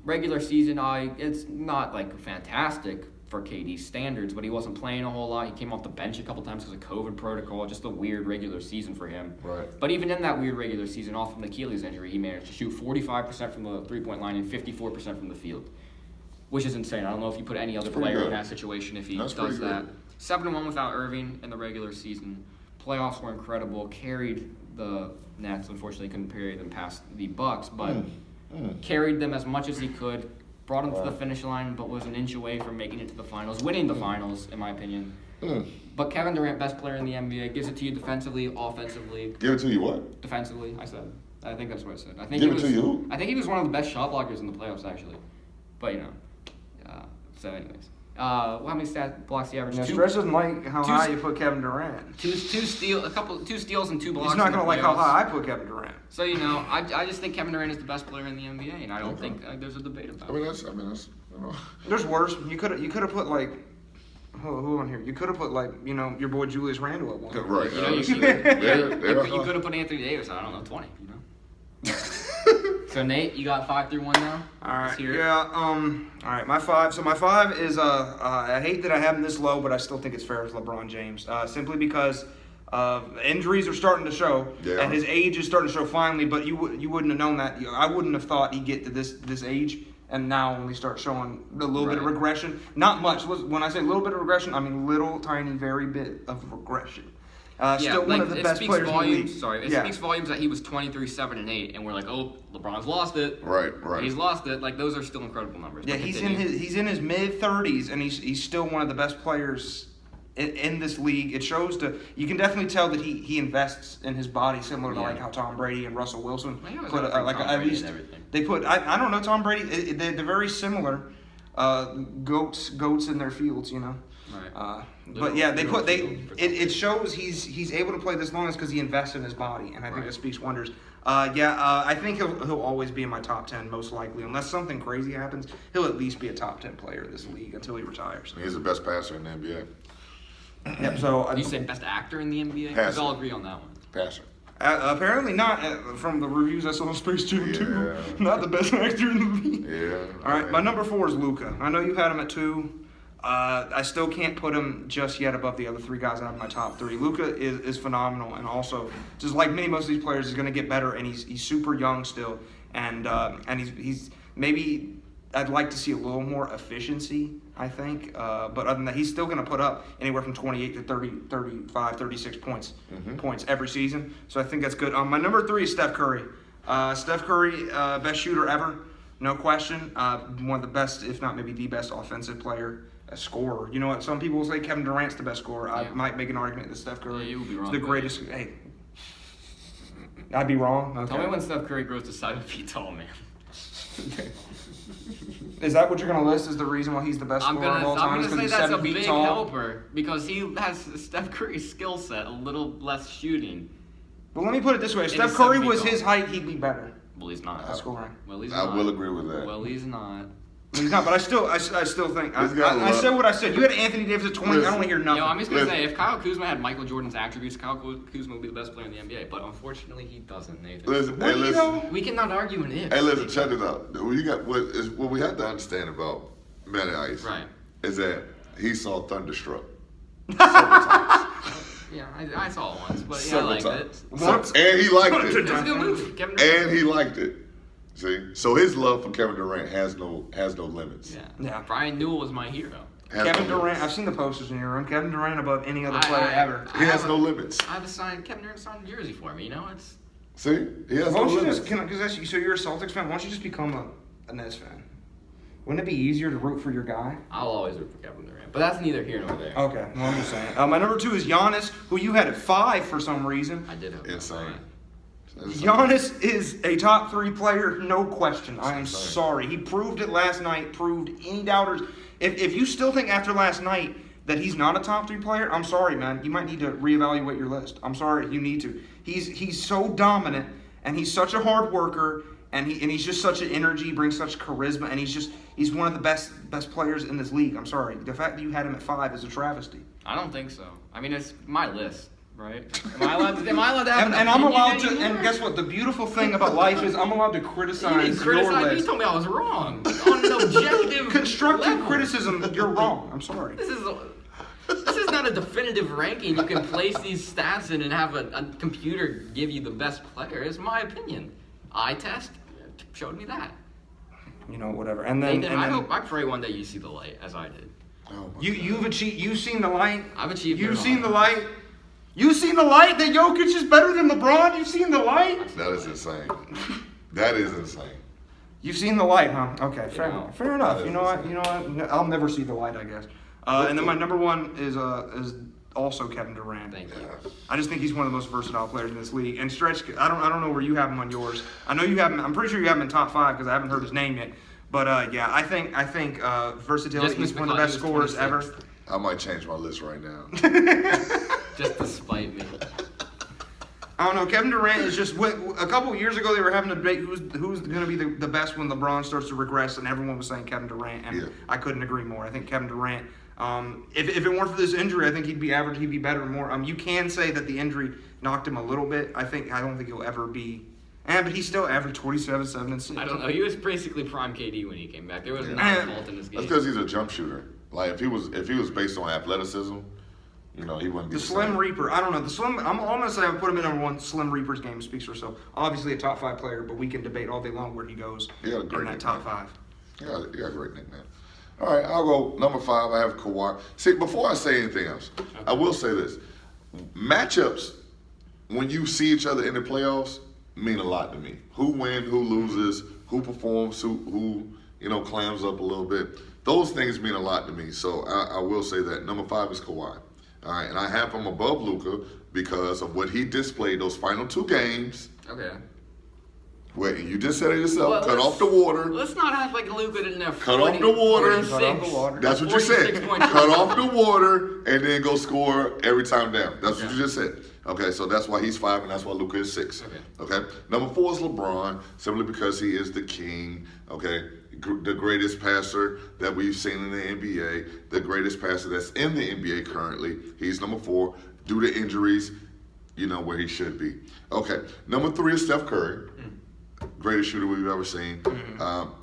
Regular season, it's not like fantastic for KD's standards, but he wasn't playing a whole lot. He came off the bench a couple times because of COVID protocol. Just a weird regular season for him. Right. But even in that weird regular season, off of an Achilles injury, he managed to shoot 45% from the three-point line and 54% from the field, which is insane. I don't know if you put any other player in that situation if he does that. 7-1 without Irving in the regular season. Playoffs were incredible. Carried the Nets. Unfortunately, couldn't carry them past the Bucks, but carried them as much as he could. Brought them to the finish line, but was an inch away from making it to the finals, winning the finals, in my opinion. But Kevin Durant, best player in the NBA, gives it to you defensively, offensively. Give it to you what? Defensively, I said. I think that's what I said. I think he was one of the best shot blockers in the playoffs, actually. But so anyways. How many blocks he averaged? Stress doesn't like how high you put Kevin Durant. Two steals and 2 blocks. He's not going to like how high I put Kevin Durant. So I just think Kevin Durant is the best player in the NBA, and I don't think there's a debate about it. That's There's worse. You could have put like. Who on here? You could have put like your boy Julius Randle at one. Right. You could have put Anthony Davis. I don't know, 20. So Nate, you got 5 through 1 now. All right. Yeah. All right. My 5. So my 5 is I hate that I have him this low, but I still think it's fair as LeBron James. Simply because injuries are starting to show, and his age is starting to show finally. But you wouldn't have known that. I wouldn't have thought he'd get to this age, and now only start showing a little bit of regression. Not much. When I say a little bit of regression, I mean little, tiny, very bit of regression. Still one of the best players in the league. It speaks volumes that he was 23, 7, and 8, and we're like, oh, LeBron's lost it. Right. He's lost it. Like those are still incredible numbers. Yeah, he's in his mid 30s, and he's still one of the best players in this league. It shows you can definitely tell that he invests in his body, similar to like how Tom Brady and Russell Wilson put at least they put. I don't know, Tom Brady. They're very similar. Goats in their fields, Right. But yeah, it shows he's able to play this long because he invests in his body, and I think that speaks wonders. I think he'll always be in my top 10 most likely, unless something crazy happens. He'll at least be a top 10 player in this league until he retires. He's the best passer in the NBA. Yep. So you said best actor in the NBA? Passer. We all agree on that one. Passer. Apparently not. From the reviews I saw on Space Jam 2, not the best actor in the league. Yeah. All right, my number 4 is Luka. I know you had him at 2. I still can't put him just yet above the other 3 guys I have in my top 3. Luka is phenomenal, and also just like most of these players, he's going to get better, and he's super young still, and he's maybe I'd like to see a little more efficiency, I think, but other than that, he's still going to put up anywhere from 28 to 30, 35, 36 points every season. So I think that's good. My number 3 is Steph Curry. Steph Curry, best shooter ever, no question. One of the best, if not maybe the best offensive player a scorer. You know what? Some people will say Kevin Durant's the best scorer. I Yeah. might make an argument that Steph Curry Yeah, you would be wrong, is the but- greatest. Hey, I'd be wrong. Okay. Tell me when Steph Curry grows to 7 feet tall, man. Is that what you're gonna list as the reason why he's the best I'm scorer of all time? gonna Is 'cause say he's that's a 7 feet big tall? helper because he has Steph Curry's skill set, a little less shooting. But let me put it this way: if It Steph is Curry 7 feet was tall. his height, he'd be better Well, he's not. at scoring. Well, he's I not. will agree with that. Well, he's not. He's not, but I still think He's got a I lot. said what I said. You had Anthony Davis at 20. I don't want to hear nothing. Yo, I'm just gonna Listen. say, if Kyle Kuzma had Michael Jordan's attributes, Kyle Kuzma would be the best player in the NBA. But unfortunately, he doesn't, Nathan. Listen, What hey, do you listen. know? We cannot argue an if. Hey, listen, check this out. What we have to understand about Matty Ice Right. is that he saw Thunderstruck several times. Yeah, I saw it once, but yeah, I Several liked times. it. Once. And he liked Bunch of it. It was a good move. Kevin Durant. And he liked it. See? So his love for Kevin Durant has no limits. Yeah. Yeah. Brian Newell was my hero. Has Kevin no Durant. limits. I've seen the posters in your room. Kevin Durant above any other player ever. He has no limits. I have a signed Kevin Durant signed jersey for me. You know, it's See? He has Why no don't you limits. just so you're a Celtics fan? Why don't you just become a Nets fan? Wouldn't it be easier to root for your guy? I'll always root for Kevin Durant, but that's neither here nor there. Okay, well I'm just saying. My number 2 is Giannis, who you had at 5 for some reason. I did hope Insane. Giannis is a top 3 player, no question. I am Insane. sorry. He proved it last night, proved any doubters. If you still think after last night that he's not a top 3 player, I'm sorry, man. You might need to reevaluate your list. I'm sorry, you need to. He's so dominant, and he's such a hard worker, and he's just such an energy, brings such charisma, and he's one of the best players in this league. I'm sorry. The fact that you had him at 5 is a travesty. I don't think so. I mean, it's my list, right? Am I allowed to have And an I'm opinion allowed to. anymore? And guess what? The beautiful thing about life is I'm allowed to You criticize didn't your criticize me. You list. told me I was wrong on an objective Constructive level. criticism. You're wrong. I'm sorry. This is not a definitive ranking. You can place these stats in and have a computer give you the best player. It's my opinion. Eye test showed me that. You know, whatever. And then, Nathan, and then I pray one day you see the light as I did. Oh my you've achieved. You've seen the light. I've achieved. You've it seen all. the light. You've seen the light that Jokic is better than LeBron. You've seen the light. That is insane. That is insane. You've seen the light, huh? Okay, fair Yeah. enough. Fair enough. That You is know what? insane. You know what? No, I'll never see the light, I guess. And then my number 1 is also Kevin Durant. Thank you. I just think he's one of the most versatile players in this league. And Stretch, I don't know where you have him on yours. I know you have him. I'm pretty sure you have him in top 5 because I haven't heard his name yet. But yeah, I think versatility. Just He's one of the best because scorers he was ever. 26th. I might change my list right now. Just to spite me. I don't know. Kevin Durant is just. A couple of years ago, they were having a debate who's going to be the best when LeBron starts to regress, and everyone was saying Kevin Durant, and Yeah. I couldn't agree more. I think Kevin Durant. If it weren't for this injury, I think he'd be average. He'd be better and more. You can say that the injury knocked him a little bit. I don't think he'll ever be. But he still averaged 27, 7, and 6. I don't know. He was basically prime KD when he came back. There was Yeah. not a fault in his game. That's because he's a jump shooter. Like if he was based on athleticism, you know, he wouldn't be The Slim same. Reaper. I don't know. The Slim. I'm gonna say I put him in number 1. Slim Reaper's game speaks for itself. Obviously a top 5 player, but we can debate all day long where he goes He had a in great that top nickname. 5. Yeah, you got a great nickname. All right, I'll go number 5. I have Kawhi. See, before I say anything else, I will say this: matchups when you see each other in the playoffs mean a lot to me. Who wins, who loses, who performs, who clams up a little bit. Those things mean a lot to me. So I will say that number 5 is Kawhi. All right, and I have him above Luka because of what he displayed those final 2 games. Okay. Where you just said it yourself, Well, cut let's- off the water. Let's not act like Luka didn't have Cut off the water. 46. Cut off the water. That's what you said. 46 points. Cut off the water and then go score every time down. That's what Okay. you just said. Okay, so that's why he's 5 and that's why Luka is 6. Okay. Number 4 is LeBron, simply because he is the king. Okay. The greatest passer that we've seen in the NBA, the greatest passer that's in the NBA currently. He's number 4 due to injuries, where he should be. Okay. Number 3 is Steph Curry. Greatest shooter we've ever seen.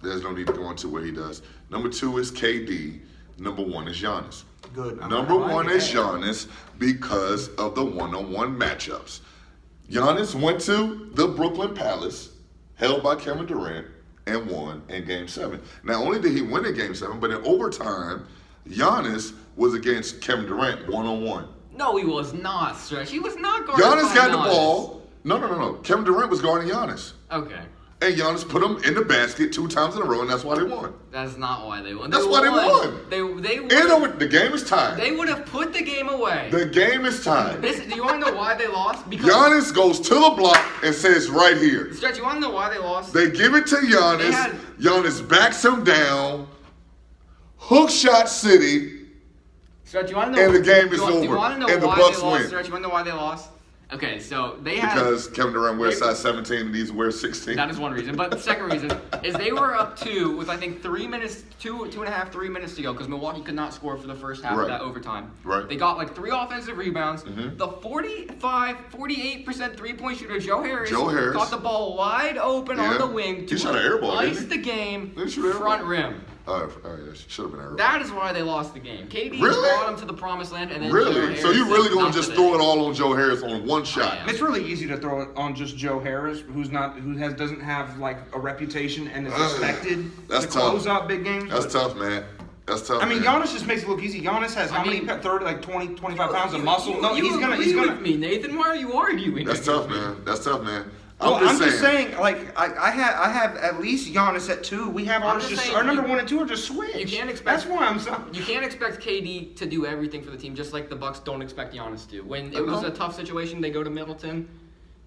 There's no need to go into what he does. Number 2 is KD. Number 1 is Giannis. Good. Number I like 1 is that. Giannis because of the one-on-one matchups. Giannis went to the Brooklyn Palace, held by Kevin Durant, and won in Game 7. Not only did he win in Game 7, but in overtime, Giannis was against Kevin Durant one-on-one. No, he was not, Stretch. He was not guarding Giannis got the Giannis. ball. No. Kevin Durant was guarding Giannis. Okay. And Giannis put them in the basket 2 times in a row, and that's why they won. That's not why they won. That's why they won. They And the game is tied. They would have put the game away. The game is tied. Do you want to know why they lost? Because Giannis goes to the block and says right here. Stretch, you want to know why they lost? They give it to Giannis. Giannis backs him down. Hook shot city. Stretch, you want to know? And the game is Do over. you want to know And the why Bucks they lost? win. Stretch, you want to know why they lost? Okay, so they had. Because Kevin Durant wears they- size 17 and these wear 16. That is one reason. But the second reason is they were up 2 with I think 3 minutes, 3 minutes to go because Milwaukee could not score for the first half Right. of that overtime. Right. They got like 3 offensive rebounds. The 48% 3-point shooter Joe Harris caught the ball wide open on the wing He shot an air ball, didn't ice he? the game Didn't he shoot an air front ball? rim. Oh, yeah, should have been arrow. That is why they lost the game. KD Really? brought them to the promised land, and then Joe Really? Harris So you really said, gonna "Not just today." throw it all on Joe Harris on one shot? am. It's really easy to throw it on just Joe Harris, doesn't have like a reputation and is expected That's to tough. close out big games. That's but- tough, man. That's tough. I mean, man. Giannis just makes it look easy. Giannis has how many? 30, like 20, 25 pounds of muscle. You, No, you he's gonna. agree He's gonna. with me, Nathan. Why are you arguing? That's tough, man. That's tough, man. Well, I'm just saying, like I have at least Giannis at 2. We have I'm ours just just saying, our number you- 1 and 2 are just switched. You can't expect. That's why I'm so. You can't expect KD to do everything for the team, just like the Bucks don't expect Giannis to. When it was a tough situation, they go to Middleton.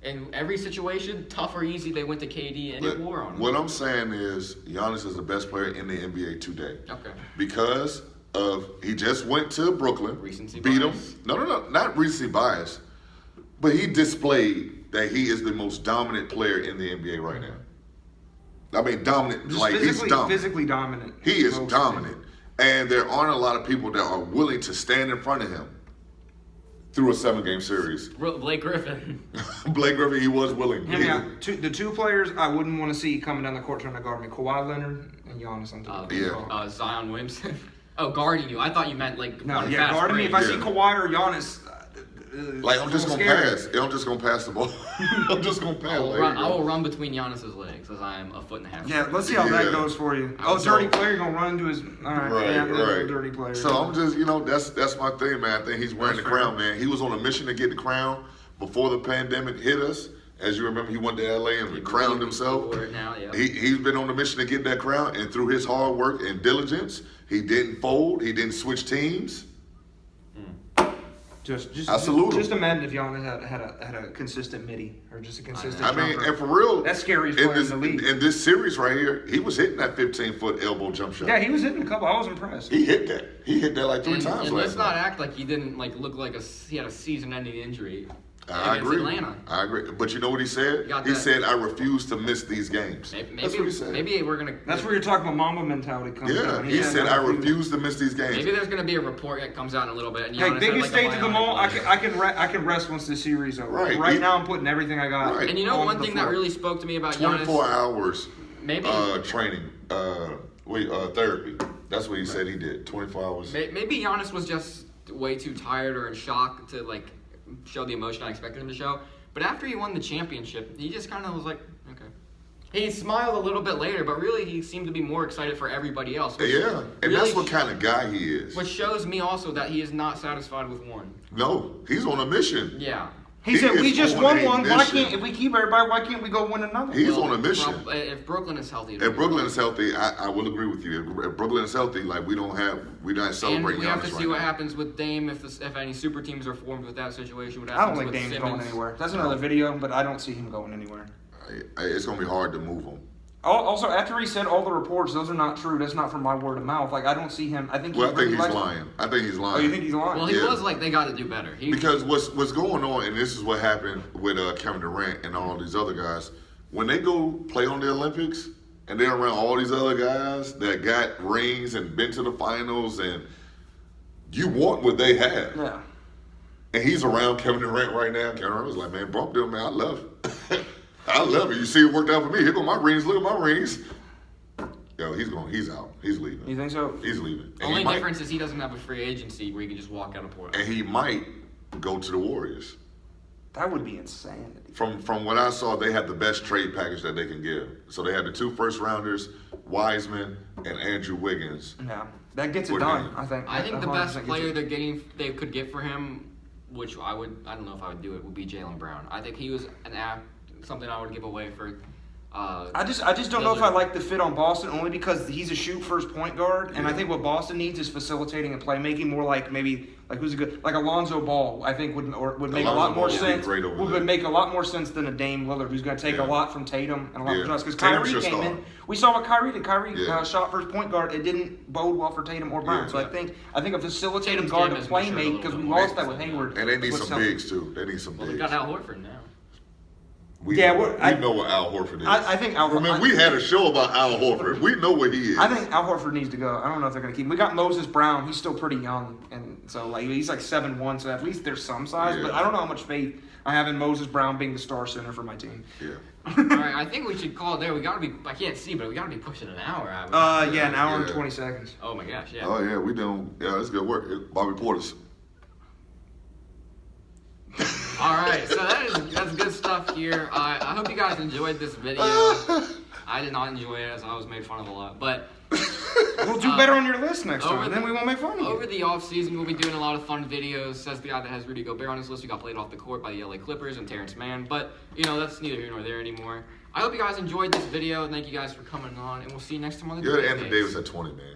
In every situation, tough or easy, they went to KD and it wore on them. What I'm saying is, Giannis is the best player in the NBA today. Okay. Because he just went to Brooklyn, Recency beat bias? him. No, not recency bias, but he displayed that he is the most dominant player in the NBA right now. I mean, dominant, Just like he's physically, dominant. physically dominant. He is Most. dominant, and there aren't a lot of people that are willing to stand in front of him through a 7-game series. Blake Griffin. Blake Griffin, he was willing. Yeah, the 2 players I wouldn't want to see coming down the court trying to guard me: Kawhi Leonard and Giannis on top. Yeah. Zion Williamson. Oh, guarding you. I thought you meant like No, on yeah, fast guarding me. break. If I see Kawhi or Giannis, Like I'm just it's gonna scary. pass. I'm just gonna pass the ball. I'm just gonna pass. I will, There run, you I go. will run between Giannis's legs as I am a 1.5 feet. Yeah, let's see how Yeah. that goes for you. I was dirty so- player, you're gonna run into his. All right, Right, yeah, right. dirty player. So I'm just, that's my thing, man. I think he's wearing That's the crown, man. He was on a mission to get the crown before the pandemic hit us. As you remember, he went to LA and crowned himself. Wore it now, yeah. He's been on the mission to get that crown, and through his hard work and diligence, he didn't fold. He didn't switch teams. Just I salute him. Just imagine if Giannis had a consistent midi or just a consistent. I mean, jumper. and for real, That's scariest in player in this, the league. in this series right here, he was hitting that 15-foot elbow jump shot. Yeah, he was hitting a couple. I was impressed. He hit that. He hit that like 3 And times let's last not night. act like he didn't like look like he had a season-ending injury. I against agree. Atlanta. I agree. But you know what he said? Got He that. said, "I refuse to miss these games." That's what he said. Maybe we're gonna. That's where you're talking about Mamba mentality comes Yeah, out. he said, "I refuse to miss these games." Maybe there's gonna be a report that comes out in a little bit. And Hey, Giannis had, biggest like, a stage of them bionic all. leg. I can rest once this series is over. Right. Right now, I'm putting everything I got. Right. And you know on one the thing that floor. really spoke to me about 24 Giannis. hours Maybe training, therapy. That's what he said he did. 24 hours. maybe Giannis was just way too tired or in shock to like show the emotion I expected him to show. But after he won the championship, he just kind of was like, okay. He smiled a little bit later, but really he seemed to be more excited for everybody else. Which Yeah, and really that's what kind of guy he is. Which shows me also that he is not satisfied with one. No, he's on a mission. Yeah. He said, is "We just on won a one. Why mission. can't if we keep everybody? Why can't we go win another?" He's on a mission. If Brooklyn is healthy. If Brooklyn is healthy, I will agree with you. If Brooklyn is healthy, like we're not and celebrating we have to Giannis see right what now. happens with Dame if any super teams are formed with that situation. What I don't happens think with Dame's Simmons. going anywhere. That's another video, but I don't see him going anywhere. It's gonna be hard to move him. Also, after he said all the reports, those are not true. That's not from my word of mouth. Like I don't see him. I think he Well, I think really he's likes. lying. I think he's lying. Oh, you think he's lying? Well, he Yeah. was like, they got to do better. Because what's going on, and this is what happened with Kevin Durant and all these other guys, when they go play on the Olympics and they're around all these other guys that got rings and been to the finals, and you want what they have. Yeah. And he's around Kevin Durant right now. Kevin Durant was like, "Man, bump them, man. I love it. I love it. You see it worked out for me. Here go my rings. Look at my rings." Yo, he's out. He's leaving. You think so? He's leaving. And Only he might- difference is he doesn't have a free agency where he can just walk out of Portland. And he might go to the Warriors. That would be insanity. From what I saw, they had the best trade package that they can give. So they had the 2 first-rounders, Wiseman and Andrew Wiggins. Yeah, that gets it What done. do you- I think. I think the 100% best gets player it. they could get for him, which I don't know if I would do it, would be Jaylen Brown. I think he was something I would give away for I just don't know if I like the fit on Boston only because he's a shoot first point guard, and I think what Boston needs is facilitating and playmaking more like maybe like who's a good like Alonzo Ball. I think would make a lot more sense. Would make a lot more sense than a Dame Lillard who's going to take a lot from Tatum and a lot from Josh because Kyrie came in. We saw what Kyrie did. Kyrie shot first point guard. It didn't bode well for Tatum or Brown. So I think a facilitating guard to play make because we lost that with Hayward. And they need some bigs too. They need some bigs. Well, they got Al Horford now. We know what Al Horford is. I think Al Horford. I mean, we had a show about Al Horford. We know what he is. I think Al Horford needs to go. I don't know if they're going to keep him. We got Moses Brown. He's still pretty young, and so like he's like 7'1", so at least there's some size. Yeah. But I don't know how much faith I have in Moses Brown being the star center for my team. Yeah. All right, I think we should call it there. We gotta be. I can't see, but we gotta be pushing an hour. An hour and 20 seconds. Oh my gosh, yeah. Oh yeah, we doing. Yeah, that's good work. Bobby Portis. All right, so that's good stuff here. I hope you guys enjoyed this video. I did not enjoy it as I was made fun of a lot, but we'll do better on your list next time. Then we won't make fun of you. Over the off season, we'll be doing a lot of fun videos. Says the guy that has Rudy Gobert on his list, who got played off the court by the LA Clippers and Terrence Mann. But that's neither here nor there anymore. I hope you guys enjoyed this video. Thank you guys for coming on, and we'll see you next time on the. Yeah, Anthony Davis at 20, man.